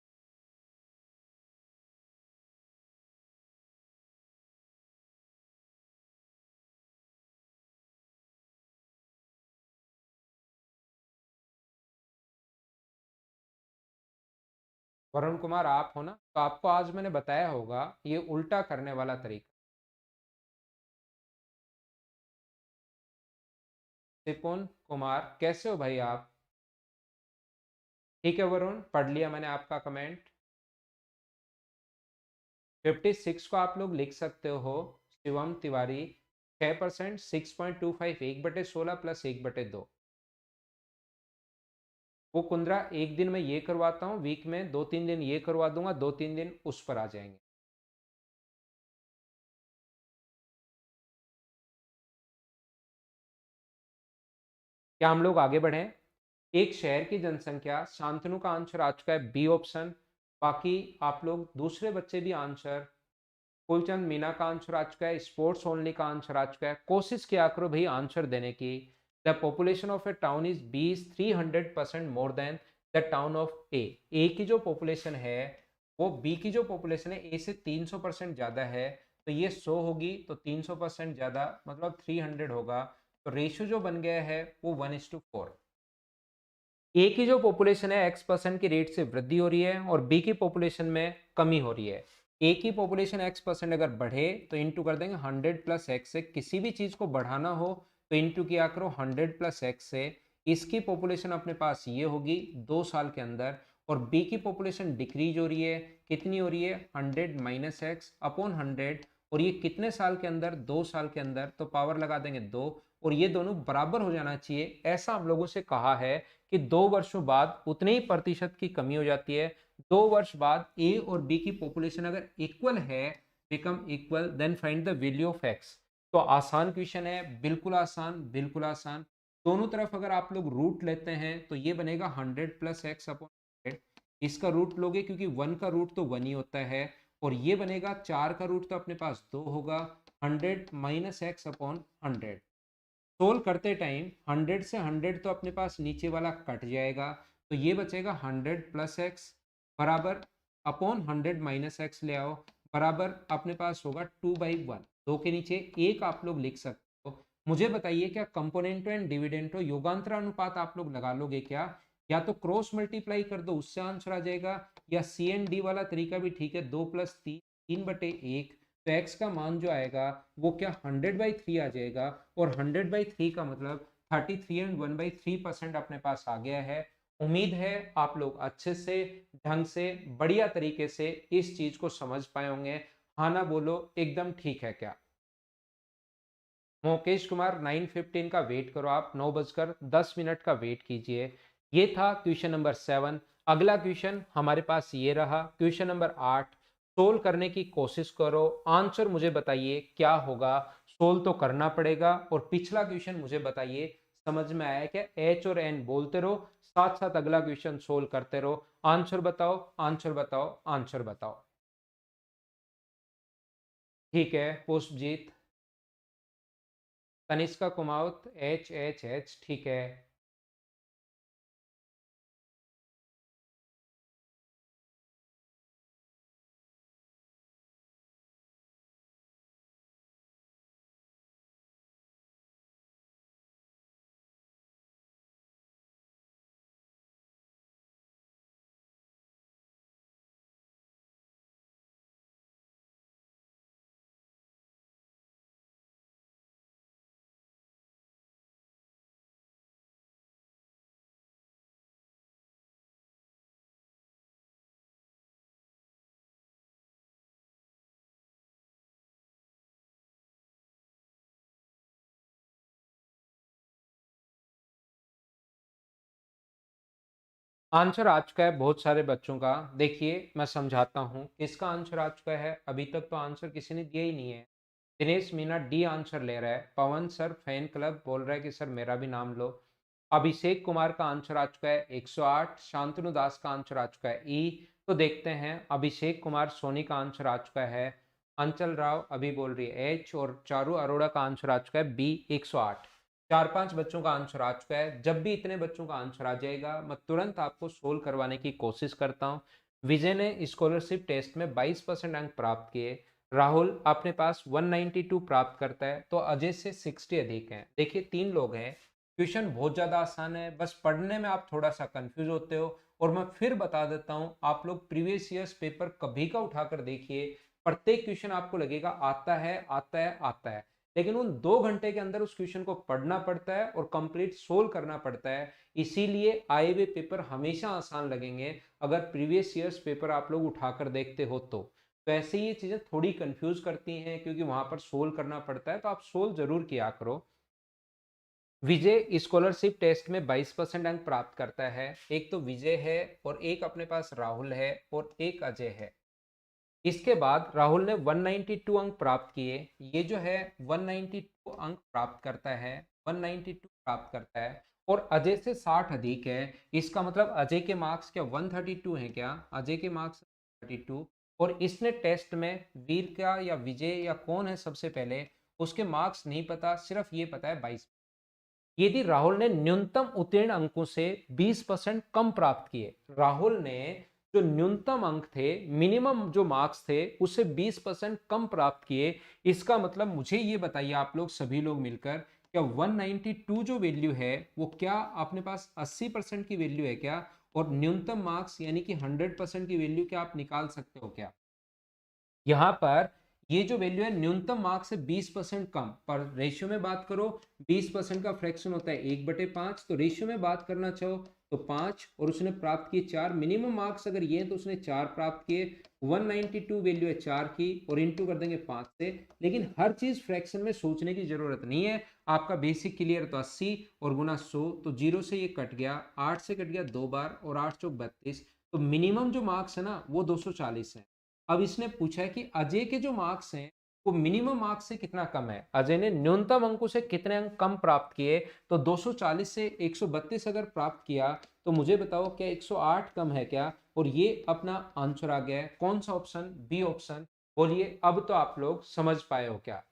वरुण कुमार आप हो ना, तो आपको आज मैंने बताया होगा ये उल्टा करने वाला तरीका। सिपुन कुमार कैसे हो भाई आप? ठीक है वरुण, पढ़ लिया मैंने आपका कमेंट। 56 को आप लोग लिख सकते हो, शिवम तिवारी। 6%, 6.25, 1/16 प्लस 1/2। वो कुंद्रा एक दिन में ये करवाता हूँ, वीक में 2-3 दिन ये करवा दूंगा, 2-3 दिन उस पर आ जाएंगे। क्या हम लोग आगे बढ़े? एक शहर की जनसंख्या, शांतनु का आंसर आ चुका है बी ऑप्शन। बाकी आप लोग दूसरे बच्चे भी आंसर, फुलचंद मीना का आंसर आ चुका है, स्पोर्ट्स ओनली का आंसर आ चुका है। कोशिश किया करो भाई आंसर देने की। The population of A town is B is 300% more than the town of A. A की जो पॉपुलेशन है वो बी की जो पॉपुलेशन है ए से 300% ज्यादा है, तो ये 100 होगी तो 300% ज्यादा मतलब 300 होगा। तो रेशियो जो बन गया है वो 1:4। ए की जो पॉपुलेशन है X% की रेट से वृद्धि हो रही है और बी की पॉपुलेशन में कमी हो रही है। ए की पॉपुलेशन X% अगर बढ़े तो इंटू कर देंगे 100 प्लस एक्स से। किसी भी चीज को बढ़ाना हो तो इंटू किया करो 100 प्लस एक्स से। इसकी पॉपुलेशन अपने पास ये होगी 2 साल के अंदर, और बी की पॉपुलेशन डिक्रीज हो रही है। कितनी हो रही है? 100 माइनस एक्स अपॉन 100। और ये कितने साल के अंदर? 2 साल के अंदर। तो पावर लगा देंगे 2, और ये दोनों बराबर हो जाना चाहिए, ऐसा हम लोगों से कहा है कि 2 वर्षों बाद उतने ही प्रतिशत की कमी हो जाती है। 2 वर्ष बाद ए और बी की पॉपुलेशन अगर इक्वल है, become equal, then find the value of X. तो आसान क्वेश्चन है, बिल्कुल आसान, बिल्कुल आसान। दोनों तरफ अगर आप लोग रूट लेते हैं तो ये बनेगा 100 प्लस एक्स अपॉन 100। इसका रूट लोगे क्योंकि 1 का रूट तो 1 ही होता है, और ये बनेगा 4 का रूट तो अपने पास 2 होगा। 100 माइनस एक्स अपॉन 100। सोल्व करते टाइम 100 से 100 तो अपने पास नीचे वाला कट जाएगा, तो ये बचेगा 100 प्लस एक्स बराबर अपॉन 100 माइनस एक्स ले आओ, बराबर अपने पास होगा 2/1। दो के नीचे एक आप लोग लिख सकते हो। मुझे बताइए क्या कंपोनेंटो एंड डिविडेंटो योगांतर अनुपात आप लोग लगा लोगे क्या? या तो क्रॉस मल्टीप्लाई कर दो, उससे आंसर आ जाएगा, या सी एंड डी वाला तरीका भी ठीक है, 2+3, 3/1। तो एक्स का मान जो आएगा वो क्या 100/3 आ जाएगा, और 100/3 का मतलब 33 एंड 1/3% अपने पास आ गया है। उम्मीद है आप लोग अच्छे से, ढंग से, बढ़िया तरीके से इस चीज को समझ पाए होंगे। हाँ ना बोलो, एकदम ठीक है क्या? मुकेश कुमार 9:15 का वेट करो, आप 9:10 का वेट कीजिए। ये था क्वेश्चन नंबर 7। अगला क्वेश्चन हमारे पास ये रहा, क्वेश्चन नंबर 8। सोल्व करने की कोशिश करो, आंसर मुझे बताइए क्या होगा। सोल्व तो करना पड़ेगा, और पिछला क्वेश्चन मुझे बताइए समझ में आया क्या? एच और एन बोलते रहो, साथ साथ अगला क्वेश्चन सोल्व करते रहो। आंसर बताओ, आंसर बताओ, आंसर बताओ। ठीक है Pushpjit. Tanishka Kumawat H H H, ठीक है। आंसर आ चुका है बहुत सारे बच्चों का। देखिए, मैं समझाता हूँ किसका आंसर आ चुका है। अभी तक तो आंसर किसी ने दिया ही नहीं है। दिनेश मीना डी आंसर ले रहा है। पवन सर फैन क्लब बोल रहा है कि सर मेरा भी नाम लो। अभिषेक कुमार का आंसर आ चुका है 108। शांतनु दास का आंसर आ चुका है ई। तो देखते हैं, अभिषेक कुमार सोनी का आंसर आ चुका है। अंचल राव अभी बोल रही है एच, और चारू अरोड़ा का आंसर आ चुका है बी 108। 4-5 बच्चों का आंसर आ चुका है। जब भी इतने बच्चों का आंसर आ जाएगा, मैं तुरंत आपको सोल्व करवाने की कोशिश करता हूँ। विजय ने स्कॉलरशिप टेस्ट में 22% अंक प्राप्त किए। राहुल अपने पास 192 प्राप्त करता है, तो अजय से 60 अधिक है। देखिए, 3 लोग हैं। क्वेश्चन बहुत ज़्यादा आसान है, बस पढ़ने में आप थोड़ा सा कंफ्यूज होते हो। और मैं फिर बता देता हूँ, आप लोग प्रीवियस ईयर्स पेपर कभी का उठाकर देखिए। प्रत्येक क्वेश्चन आपको लगेगा आता है आता है आता है, लेकिन उन 2 घंटे के अंदर उस क्वेश्चन को पढ़ना पड़ता है और कंप्लीट सोल्व करना पड़ता है। इसीलिए आए हुए पेपर हमेशा आसान लगेंगे अगर प्रीवियस ईयर्स पेपर आप लोग उठाकर देखते हो तो ऐसे ही ये चीजें थोड़ी कंफ्यूज करती हैं, क्योंकि वहां पर सोल्व करना पड़ता है, तो आप सोल्व जरूर किया करो। विजय स्कॉलरशिप टेस्ट में 22% अंक प्राप्त करता है। एक तो विजय है, और एक अपने पास राहुल है, और एक अजय है। इसके बाद राहुल ने 192 अंक प्राप्त किए। ये जो है 192 अंक प्राप्त करता है, 192 प्राप्त करता है, और अजय से 60 अधिक है। इसका मतलब अजय के मार्क्स क्या 132 हैं क्या? अजय के मार्क्स 32। और इसने टेस्ट में वीर का या विजय या कौन है सबसे पहले, उसके मार्क्स नहीं पता, सिर्फ ये पता है 22। यदि राहुल ने न्यूनतम उत्तीर्ण अंकों से 20% कम प्राप्त किए, राहुल ने जो न्यूनतम अंक थे, मिनिमम जो मार्क्स थे, उससे 20% कम प्राप्त किए, इसका मतलब मुझे ये बताइए आप लोग सभी लोग मिलकर, क्या 192 जो वैल्यू है वो क्या अपने पास 80% की वैल्यू है क्या? और न्यूनतम मार्क्स यानी कि 100% की वैल्यू क्या आप निकाल सकते हो क्या? यहाँ पर ये जो वैल्यू है न्यूनतम मार्क्स से 20% कम, पर रेशियो में बात करो, 20% का फ्रैक्शन होता है 1/5, तो रेशियो में बात करना चाहो तो 5, और उसने प्राप्त किए 4। मिनिमम मार्क्स अगर ये है तो उसने 4 प्राप्त किए। 192 वैल्यू है 4 की, और इंटू कर देंगे 5 से। लेकिन हर चीज फ्रैक्शन में सोचने की जरूरत नहीं है। आपका बेसिक क्लियर तो 80 और गुना 100, तो 0 से ये कट गया, 8 से कट गया 2 बार, और 8 चौक 32। तो मिनिमम जो मार्क्स है ना वो 240 है। अब इसने पूछा है कि अजय के जो मार्क्स हैं वो मिनिमम मार्क्स से कितना कम है। अजय ने न्यूनतम अंकों से कितने अंक कम प्राप्त किए, तो 240 से 132 अगर प्राप्त किया, तो मुझे बताओ क्या 108 कम है क्या? और ये अपना आंसर आ गया है। कौन सा ऑप्शन? B option. बोलिए, अब तो आप लोग समझ पाए हो क्या?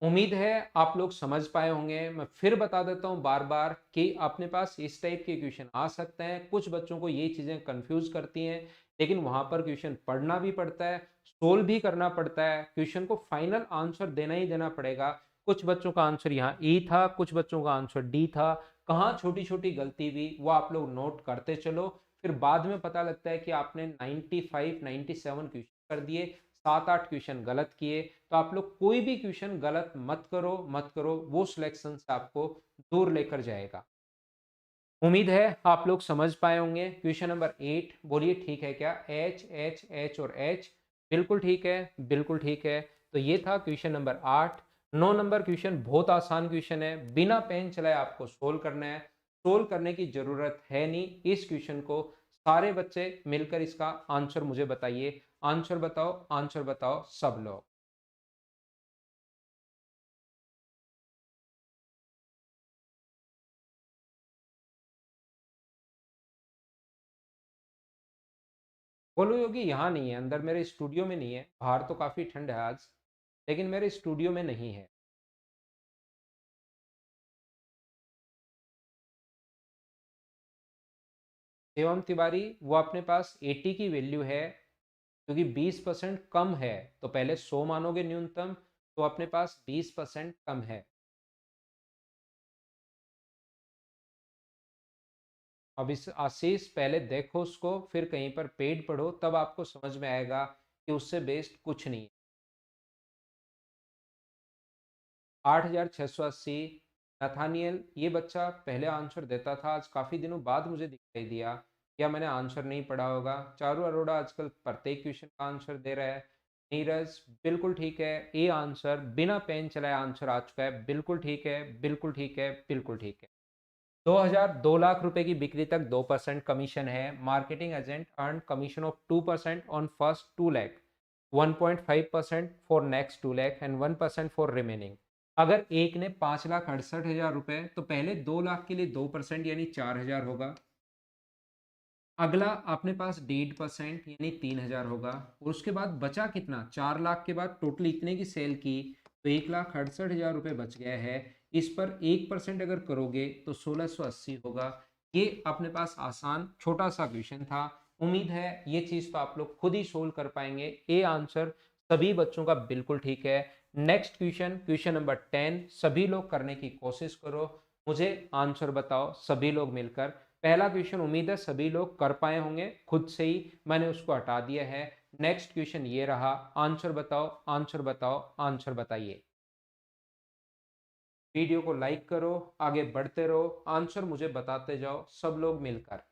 उम्मीद है आप लोग समझ पाए होंगे। मैं फिर बता देता हूं बार बार कि अपने पास इस टाइप के क्वेश्चन आ सकते हैं। कुछ बच्चों को ये चीजें कंफ्यूज करती हैं, लेकिन वहां पर क्वेश्चन पढ़ना भी पड़ता है, सोल्व भी करना पड़ता है, क्वेश्चन को फाइनल आंसर देना ही देना पड़ेगा। कुछ बच्चों का आंसर यहाँ ई था, कुछ बच्चों का आंसर डी था। कहाँ छोटी छोटी गलती हुई वो आप लोग नोट करते चलो। फिर बाद में पता लगता है कि आपने 95 97 क्वेश्चन कर दिए, 7-8 क्वेश्चन गलत किए। तो आप लोग कोई भी क्वेश्चन गलत मत करो, मत करो, वो सिलेक्शन से आपको दूर लेकर जाएगा। उम्मीद है आप लोग समझ पाए होंगे। क्वेश्चन नंबर 8, बोलिए ठीक है क्या? एच एच एच और एच, बिल्कुल ठीक है, बिल्कुल ठीक है। तो ये था क्वेश्चन नंबर 8। 9 नंबर क्वेश्चन बहुत आसान क्वेश्चन है, बिना पेन चलाए आपको सोल्व करना है। सोल्व करने की जरूरत है नहीं इस क्वेश्चन को। सारे बच्चे मिलकर इसका आंसर मुझे बताइए। आंसर बताओ, आंसर बताओ सब लोग। बोलो योगी, यहाँ नहीं है, अंदर मेरे स्टूडियो में नहीं है। बाहर तो काफी ठंड है आज, लेकिन मेरे स्टूडियो में नहीं है। शिवम तिवारी, वो अपने पास 80 की वैल्यू है, क्योंकि 20% कम है, तो पहले 100 मानोगे न्यूनतम, तो अपने पास 20% कम है। अब इस आशीष पहले देखो उसको, फिर कहीं पर पेड पढ़ो, तब आपको समझ में आएगा कि उससे बेस्ट कुछ नहीं है। 8680। नथानियल, ये बच्चा पहले आंसर देता था, आज काफी दिनों बाद मुझे दिखाई दिया, या मैंने आंसर नहीं पढ़ा होगा। चारू अरोड़ा आजकल प्रत्येक क्वेश्चन का आंसर दे रहा है। नीरज, बिल्कुल ठीक है, ए आंसर बिना पेन चलाए आंसर आ चुका है, बिल्कुल ठीक है, बिल्कुल ठीक है, बिल्कुल ठीक है। 2 लाख रुपए की बिक्री तक 2% कमीशन है। Marketing agent earn commission of 2% on first 2 lakh, 1.5% for next 2 lakh and 1% for remaining. अगर एक ने 5,68,000 रुपए, तो पहले 2 लाख के लिए 2% यानी 4,000 होगा। अगला अपने पास 1.5% यानी 3,000 होगा। और उसके बाद बचा कितना, 4 लाख के बाद टोटल इतने की सेल की, तो 1,68,000 रुपये बच गया है। इस पर 1% अगर करोगे तो 1680 होगा। ये अपने पास आसान छोटा सा क्वेश्चन था। उम्मीद है ये चीज तो आप लोग खुद ही सोल्व कर पाएंगे। ये आंसर सभी बच्चों का बिल्कुल ठीक है। नेक्स्ट क्वेश्चन, क्वेश्चन नंबर 10, सभी लोग करने की कोशिश करो, मुझे आंसर बताओ सभी लोग मिलकर। पहला क्वेश्चन उम्मीद है सभी लोग कर पाए होंगे, खुद से ही मैंने उसको हटा दिया है। नेक्स्ट क्वेश्चन ये रहा, आंसर बताओ, आंसर बताओ, आंसर बताइए। वीडियो को लाइक करो, आगे बढ़ते रहो, आंसर मुझे बताते जाओ सब लोग मिलकर।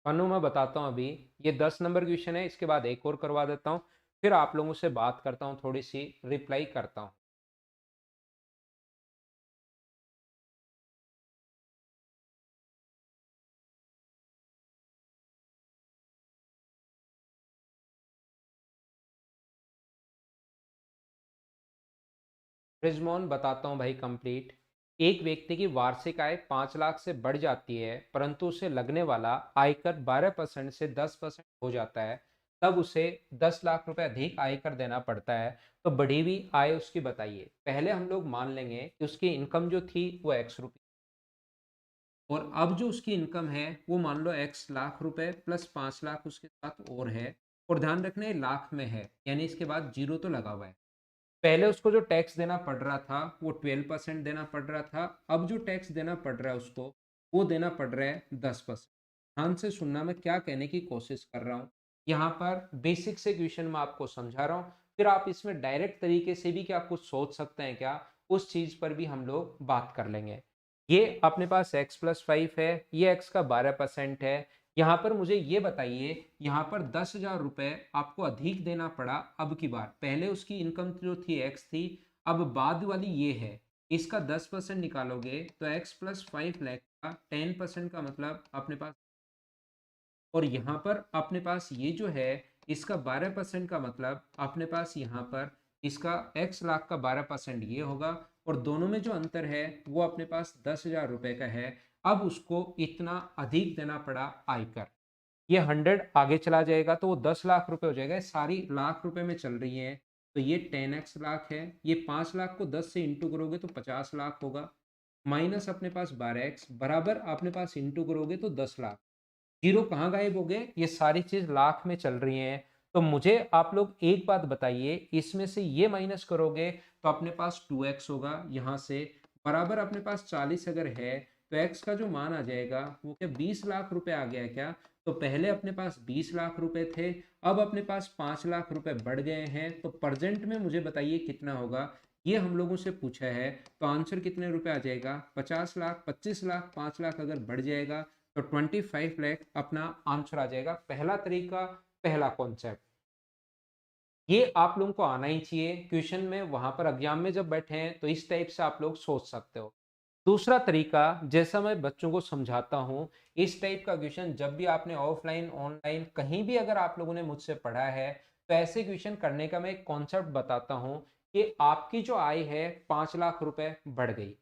अनु मैं बताता हूँ अभी, ये 10 नंबर क्वेश्चन है, इसके बाद एक और करवा देता हूँ, फिर आप लोगों से बात करता हूँ, थोड़ी सी रिप्लाई करता हूँ। रिजमोन बताता हूँ भाई कंप्लीट। एक व्यक्ति की वार्षिक आय 5 लाख से बढ़ जाती है, परंतु उसे लगने वाला आयकर 12% से 10% हो जाता है, तब उसे 10 लाख रुपए अधिक आयकर देना पड़ता है। तो बढ़ी हुई आय उसकी बताइए। पहले हम लोग मान लेंगे कि उसकी इनकम जो थी वो एक्स रुपये, और अब जो उसकी इनकम है वो मान लो एक्स लाख रुपए प्लस 5 लाख उसके साथ और है। और ध्यान रखना ये लाख में है, यानी इसके बाद जीरो तो लगा हुआ है। पहले उसको जो टैक्स देना पड़ रहा था वो 12% देना पड़ रहा था, अब जो टैक्स देना पड़ रहा है उसको, वो देना पड़ रहा है 10%। ध्यान से सुनना, मैं क्या कहने की कोशिश कर रहा हूँ। यहाँ पर बेसिक से क्वेश्चन मैं आपको समझा रहा हूँ, फिर आप इसमें डायरेक्ट तरीके से भी क्या कुछ सोच सकते हैं क्या, उस चीज पर भी हम लोग बात कर लेंगे। ये अपने पास x+5 है, ये x का 12% है। यहाँ पर मुझे ये बताइए, यहाँ पर 10,000 रुपए आपको अधिक देना पड़ा अब की बार। पहले उसकी इनकम जो थी x थी, अब बाद वाली ये है। इसका 10% निकालोगे तो x+5 लाख का 10% का मतलब अपने पास, और यहाँ पर अपने पास ये जो है इसका 12% का मतलब अपने पास यहाँ पर इसका x लाख का 12% ये होगा। और दोनों में जो अंतर है वो अपने पास 10,000 रुपए का है। अब उसको इतना अधिक देना पड़ा आयकर। ये 100 आगे चला जाएगा तो वो 10 लाख रुपए हो जाएगा। सारी लाख रुपए में चल रही है, तो ये 10x लाख है। ये 5 लाख को 10 से इंटू करोगे तो 50 लाख होगा, माइनस अपने पास 12x बराबर अपने पास इंटू करोगे तो 10 लाख। जीरो कहाँ गायब हो गए, ये सारी चीज लाख में चल रही है। तो मुझे आप लोग एक बात बताइए, इसमें से ये माइनस करोगे तो अपने पास 2x होगा यहाँ से, बराबर अपने पास 40 अगर है तो x का जो मान आ जाएगा वो क्या 20 लाख रुपए आ गया क्या। तो पहले अपने पास 20 लाख रुपए थे, अब अपने पास 5 लाख रुपए बढ़ गए हैं, तो प्रेजेंट में मुझे बताइए कितना होगा। ये हम लोगों से पूछा है, तो आंसर कितने रुपए आ जाएगा, 50 लाख। 25 लाख 5 लाख अगर बढ़ जाएगा तो 25 लाख अपना आंसर आ जाएगा। पहला तरीका, पहला कॉन्सेप्ट, ये आप लोगों को आना ही चाहिए। क्वेश्चन में वहां पर एग्जाम में जब बैठे हैं तो इस टाइप से आप लोग सोच सकते हो। दूसरा तरीका, जैसा मैं बच्चों को समझाता हूं, इस टाइप का क्वेश्चन जब भी आपने ऑफलाइन ऑनलाइन कहीं भी अगर आप लोगों ने मुझसे पढ़ा है, तो ऐसे क्वेश्चन करने का मैं एक कॉन्सेप्ट बताता हूं कि आपकी जो आय है 5 लाख रुपए बढ़ गई।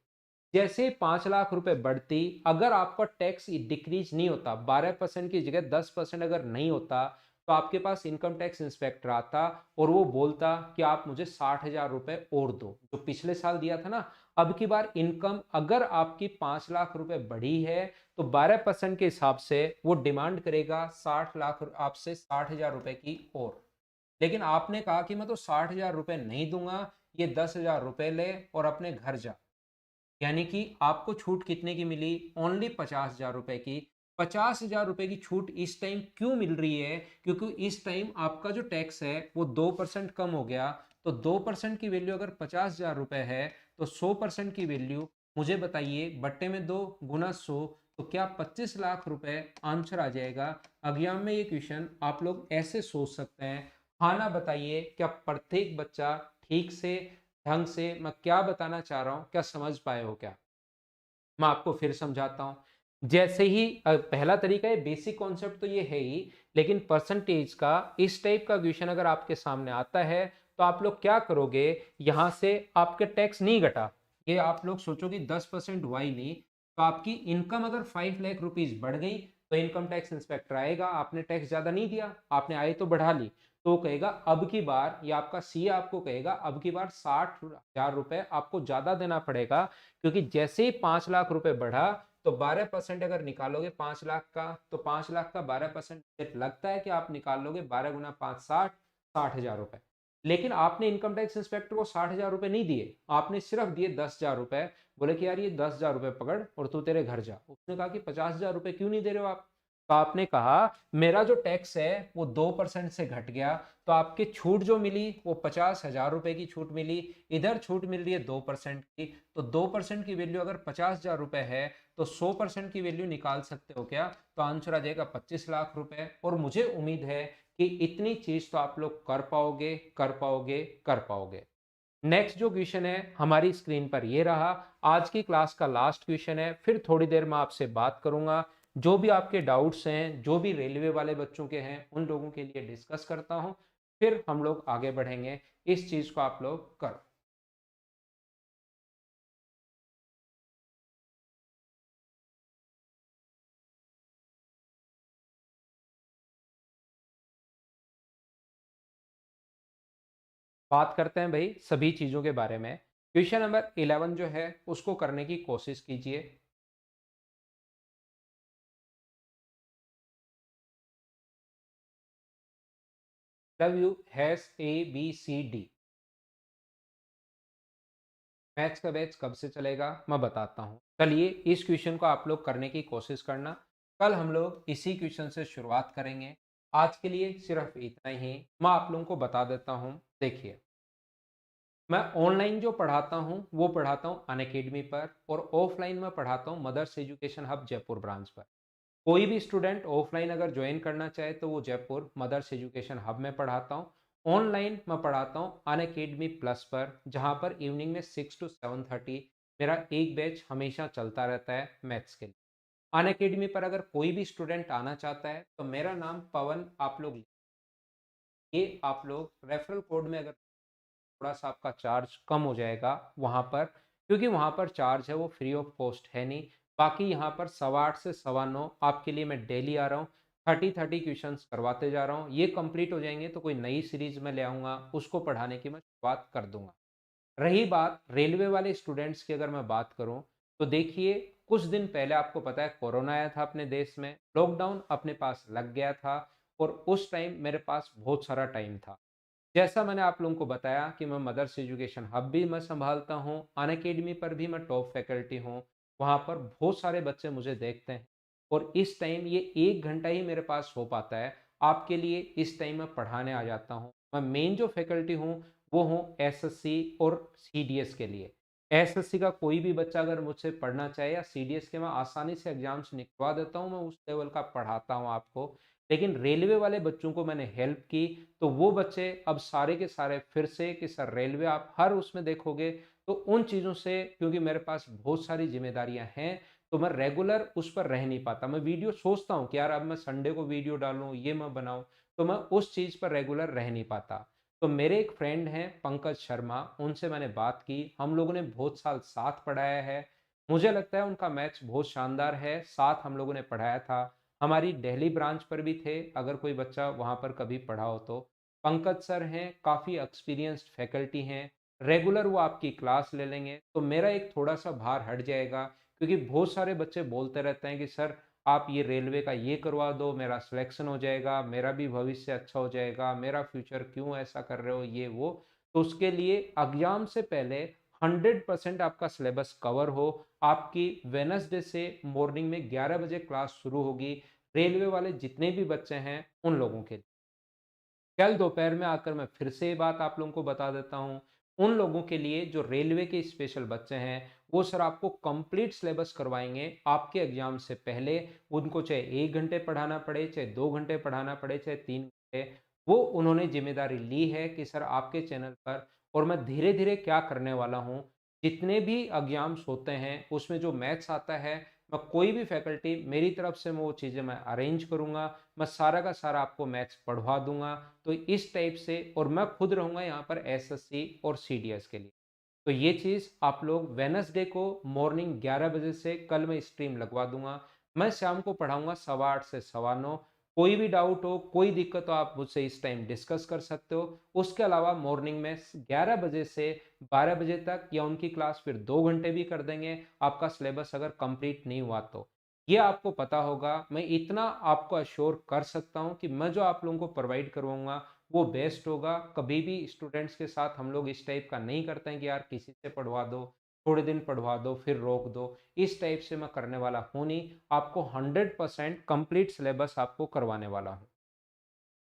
जैसे 5 लाख रुपए बढ़ती, अगर आपका टैक्स डिक्रीज नहीं होता, 12% की जगह 10% अगर नहीं होता, तो आपके पास इनकम टैक्स इंस्पेक्टर आता और वो बोलता कि आप मुझे 60,000 रुपए और दो, जो पिछले साल दिया था ना। अब की बार इनकम अगर आपकी 5 लाख रुपए बढ़ी है, तो 12% के हिसाब से वो डिमांड करेगा 60 लाख आपसे, 60,000 रुपए की और। लेकिन आपने कहा कि मैं तो 60,000 रुपए नहीं दूंगा, ये 10,000 रुपए ले और अपने घर जा। यानी कि आपको छूट कितने की मिली, ओनली 50,000 रुपए की। 50,000 रुपए की छूट इस टाइम क्यों मिल रही है, क्योंकि इस टाइम आपका जो टैक्स है वो 2% कम हो गया। तो 2% की वैल्यू अगर 50,000 रुपए है, तो 100% की वैल्यू मुझे बताइए, बट्टे में 2 गुना 100, तो क्या 25 लाख रुपए आंसर आ जाएगा। एग्जाम में ये क्वेश्चन आप लोग ऐसे सोच सकते हैं। हाँ ना बताइए, क्या प्रत्येक बच्चा ठीक से, ढंग से मैं क्या बताना चाह रहा हूँ, क्या समझ पाए हो क्या? मैं आपको फिर समझाता हूँ। जैसे ही पहला तरीका है, बेसिक कॉन्सेप्ट तो ये है ही, लेकिन परसेंटेज का इस टाइप का क्वेश्चन अगर आपके सामने आता है, तो आप लोग क्या करोगे, यहाँ से आपके टैक्स नहीं घटा, ये आप लोग सोचोगे 10% हुआ ही नहीं, तो आपकी इनकम अगर 5 लाख रुपीज बढ़ गई, तो इनकम टैक्स इंस्पेक्टर आएगा, आपने टैक्स ज्यादा नहीं दिया, आपने आय तो बढ़ा ली, तो कहेगा अब की बार, या आपका सीए आपको कहेगा अब की बार 60,000 रुपए आपको ज्यादा देना पड़ेगा, क्योंकि जैसे ही 5 लाख रुपए बढ़ा, तो 12% अगर निकालोगे 5 लाख का, तो 5 लाख का 12% लगता है कि आप निकाल लोगे 12 गुना 5 60, 60,000 रुपए। लेकिन आपने इनकम टैक्स इंस्पेक्टर को 60,000 रुपए नहीं दिए, आपने सिर्फ दिए 10,000 रुपए। बोले कि यार ये 10,000 रुपए पकड़ और तू तेरे घर जा। उसने कहा कि 50,000 रुपए क्यों नहीं दे रहे हो आप? तो आपने कहा मेरा जो टैक्स है वो 2% से घट गया, तो आपकी छूट जो मिली वो 50,000 रुपए की छूट मिली, इधर छूट मिल रही है 2% की। तो 2% की वैल्यू अगर 50,000 रुपए है, तो 100% की वैल्यू निकाल सकते हो क्या? तो आंसर आ जाएगा 25 लाख रुपए। और मुझे उम्मीद है कि इतनी चीज तो आप लोग कर पाओगे, कर पाओगे, कर पाओगे। नेक्स्ट जो क्वेश्चन है हमारी स्क्रीन पर ये रहा, आज की क्लास का लास्ट क्वेश्चन है, फिर थोड़ी देर में आपसे बात करूंगा। जो भी आपके डाउट्स हैं, जो भी रेलवे वाले बच्चों के हैं, उन लोगों के लिए डिस्कस करता हूं, फिर हम लोग आगे बढ़ेंगे। इस चीज को आप लोग करो। बात करते हैं भाई सभी चीजों के बारे में। क्वेश्चन नंबर 11 जो है उसको करने की कोशिश कीजिए। Love you hash ABCD। Maths का बैच कब से चलेगा मैं बताता हूँ। चलिए इस क्वेश्चन को आप लोग करने की कोशिश करना। कल हम लोग इसी क्वेश्चन से शुरुआत करेंगे। आज के लिए सिर्फ इतना ही मैं आप लोगों को बता देता हूँ। देखिए, मैं ऑनलाइन जो पढ़ाता हूँ वो पढ़ाता हूँ अनअकैडमी पर, और ऑफलाइन में पढ़ाता हूँ Mother's Education Hub Jaipur branch पर। कोई भी स्टूडेंट ऑफलाइन अगर ज्वाइन करना चाहे तो वो जयपुर मदर्स एजुकेशन हब में पढ़ाता हूँ। ऑनलाइन मैं पढ़ाता हूँ अनअकैडमी प्लस पर, जहाँ पर इवनिंग में 6 to 7:30 मेरा एक बैच हमेशा चलता रहता है मैथ्स के लिए। अनअकैडमी पर अगर कोई भी स्टूडेंट आना चाहता है तो मेरा नाम पवन आप लोग, ये आप लोग रेफरल कोड में अगर थोड़ा सा आपका चार्ज कम हो जाएगा वहाँ पर, क्योंकि वहाँ पर चार्ज है वो फ्री ऑफ कॉस्ट है नहीं। बाकी यहाँ पर 8:15 से 9:15 आपके लिए मैं डेली आ रहा हूँ, 30 क्वेश्चन करवाते जा रहा हूँ। ये कंप्लीट हो जाएंगे तो कोई नई सीरीज में ले आऊँगा, उसको पढ़ाने की मैं शुरुआत कर दूंगा। रही बात रेलवे वाले स्टूडेंट्स की, अगर मैं बात करूं तो देखिए, कुछ दिन पहले आपको पता है कोरोना आया था अपने देश में, लॉकडाउन अपने पास लग गया था, और उस टाइम मेरे पास बहुत सारा टाइम था। जैसा मैंने आप लोगों को बताया कि मैं मदर्स एजुकेशन हब भी मैं संभालता हूँ, अन अकेडमी पर भी मैं टॉप फैकल्टी हूँ, वहाँ पर बहुत सारे बच्चे मुझे देखते हैं, और इस टाइम ये 1 घंटा ही मेरे पास हो पाता है आपके लिए। इस टाइम मैं पढ़ाने आ जाता हूँ। मैं मेन जो फैकल्टी हूँ वो हूँ एसएससी और सीडीएस के लिए। एसएससी का कोई भी बच्चा अगर मुझसे पढ़ना चाहे, या सीडीएस के मैं आसानी से एग्जाम्स निकलवा देता हूँ, मैं उस लेवल का पढ़ाता हूँ आपको। लेकिन रेलवे वाले बच्चों को मैंने हेल्प की, तो वो बच्चे अब सारे के सारे फिर से कि सर रेलवे आप हर उसमें देखोगे, तो उन चीज़ों से क्योंकि मेरे पास बहुत सारी जिम्मेदारियां हैं, तो मैं रेगुलर उस पर रह नहीं पाता। मैं वीडियो सोचता हूँ कि यार अब मैं संडे को वीडियो डालूं, ये मैं बनाऊं, तो मैं उस चीज़ पर रेगुलर रह नहीं पाता। तो मेरे एक फ्रेंड हैं पंकज शर्मा, उनसे मैंने बात की, हम लोगों ने बहुत साल साथ पढ़ाया है। मुझे लगता है उनका मैथ्स बहुत शानदार है, साथ हम लोगों ने पढ़ाया था। हमारी दिल्ली ब्रांच पर भी थे, अगर कोई बच्चा वहाँ पर कभी पढ़ा हो तो। पंकज सर हैं, काफ़ी एक्सपीरियंस्ड फैकल्टी हैं, रेगुलर वो आपकी क्लास ले लेंगे, तो मेरा एक थोड़ा सा भार हट जाएगा। क्योंकि बहुत सारे बच्चे बोलते रहते हैं कि सर आप ये रेलवे का ये करवा दो, मेरा सिलेक्शन हो जाएगा, मेरा भी भविष्य अच्छा हो जाएगा, मेरा फ्यूचर क्यों ऐसा कर रहे हो, ये वो। तो उसके लिए एग्जाम से पहले 100% आपका सिलेबस कवर हो। आपकी वेनसडे से मॉर्निंग में 11 बजे क्लास शुरू होगी, रेलवे वाले जितने भी बच्चे हैं उन लोगों के लिए। कल दोपहर में आकर मैं फिर से ये बात आप लोगों को बता देता हूँ, उन लोगों के लिए जो रेलवे के स्पेशल बच्चे हैं, वो सर आपको कंप्लीट सिलेबस करवाएंगे आपके एग्जाम से पहले। उनको चाहे 1 घंटे पढ़ाना पड़े, चाहे 2 घंटे पढ़ाना पड़े, चाहे 3 घंटे, वो उन्होंने जिम्मेदारी ली है कि सर आपके चैनल पर और मैं धीरे-धीरे क्या करने वाला हूँ, जितने भी एग्ज़ाम्स होते हैं, उसमें जो मैथ्स आता है, मैं कोई भी फैकल्टी मेरी तरफ से मैं वो चीज़ें मैं अरेंज करूँगा, मैं सारा का सारा आपको मैथ्स पढ़वा दूँगा। तो इस टाइप से और मैं खुद रहूँगा यहाँ पर एसएससी और सीडीएस के लिए। तो ये चीज़ आप लोग वेडनेसडे को मॉर्निंग 11 बजे से कल मैं स्ट्रीम लगवा दूँगा। मैं शाम को पढ़ाऊँगा 8:15 से सवा 9। कोई भी डाउट हो, कोई दिक्कत हो आप मुझसे इस टाइम डिस्कस कर सकते हो। उसके अलावा मॉर्निंग में 11 बजे से 12 बजे तक या उनकी क्लास फिर 2 घंटे भी कर देंगे, आपका सिलेबस अगर कंप्लीट नहीं हुआ तो। ये आपको पता होगा, मैं इतना आपको अश्योर कर सकता हूँ कि मैं जो आप लोगों को प्रोवाइड करवाऊँगा वो बेस्ट होगा। कभी भी स्टूडेंट्स के साथ हम लोग इस टाइप का नहीं करते हैं कि यार किसी से पढ़वा दो, थोड़े दिन पढ़वा दो, फिर रोक दो। इस टाइप से मैं करने वाला हूँ नहीं। आपको 100% कंप्लीट सिलेबस आपको करवाने वाला हूँ।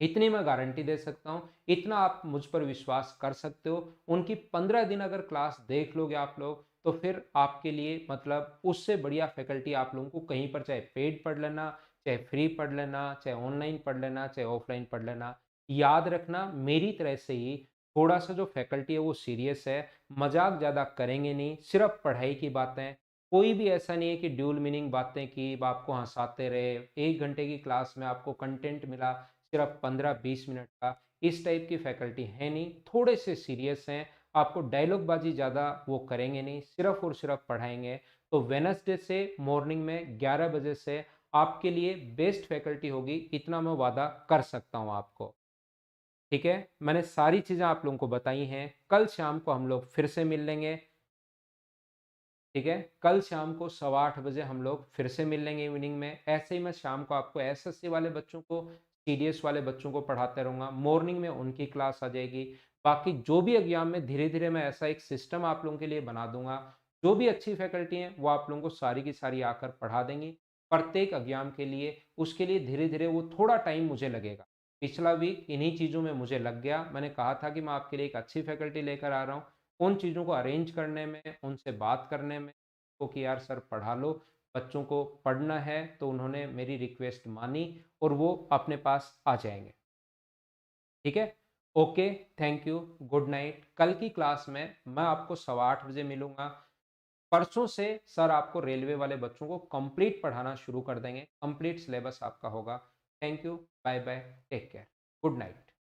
इतनी मैं गारंटी दे सकता हूँ, इतना आप मुझ पर विश्वास कर सकते हो। उनकी 15 दिन अगर क्लास देख लोगे आप लोग, तो फिर आपके लिए मतलब उससे बढ़िया फैकल्टी आप लोगों को कहीं पर चाहे पेड पढ़ लेना, चाहे फ्री पढ़ लेना, चाहे ऑनलाइन पढ़ लेना, चाहे ऑफलाइन पढ़ लेना। याद रखना मेरी तरह से ही थोड़ा-सा जो फैकल्टी है वो सीरियस है, मज़ाक ज़्यादा करेंगे नहीं, सिर्फ़ पढ़ाई की बातें। कोई भी ऐसा नहीं है कि ड्यूल मीनिंग बातें की, आपको हँसाते रहे। 1 घंटे की क्लास में आपको कंटेंट मिला सिर्फ 15-20 मिनट का, इस टाइप की फैकल्टी है नहीं, थोड़े से सीरियस हैं, आपको डायलॉग बाजी ज़्यादा वो करेंगे नहीं, सिर्फ और सिर्फ पढ़ाएँगे। तो वेडनेसडे से मॉर्निंग में 11 बजे से आपके लिए बेस्ट फैकल्टी होगी, इतना मैं वादा कर सकता हूँ आपको। ठीक है? मैंने सारी चीज़ें आप लोगों को बताई हैं, कल शाम को हम लोग फिर से मिल लेंगे। ठीक है? कल शाम को सवा 8 बजे हम लोग फिर से मिल लेंगे इवनिंग में। ऐसे ही मैं शाम को आपको एसएससी वाले बच्चों को, सीडीएस वाले बच्चों को पढ़ाते रहूँगा। मॉर्निंग में उनकी क्लास आ जाएगी। बाकी जो भी एग्ज़ाम में धीरे-धीरे मैं ऐसा एक सिस्टम आप लोगों के लिए बना दूँगा। जो भी अच्छी फैकल्टी हैं, वो आप लोगों को सारी की सारी आकर पढ़ा देंगी। प्रत्येक एग्ज़ाम के लिए, उसके लिए धीरे-धीरे वो थोड़ा टाइम मुझे लगेगा। पिछला वीक इन्हीं चीज़ों में मुझे लग गया। मैंने कहा था कि मैं आपके लिए एक अच्छी फैकल्टी लेकर आ रहा हूँ। उन चीज़ों को अरेंज करने में, उनसे बात करने में को कि यार सर पढ़ा लो, बच्चों को पढ़ना है, तो उन्होंने मेरी रिक्वेस्ट मानी और वो अपने पास आ जाएँगे। ठीक है? Okay, thank you, good night. कल की क्लास में मैं आपको सवा 8 बजे मिलूँगा। परसों से सर आपको रेलवे वाले बच्चों को कंप्लीट पढ़ाना शुरू कर देंगे, कंप्लीट सिलेबस आपका होगा। Thank you, bye bye, take care, good night.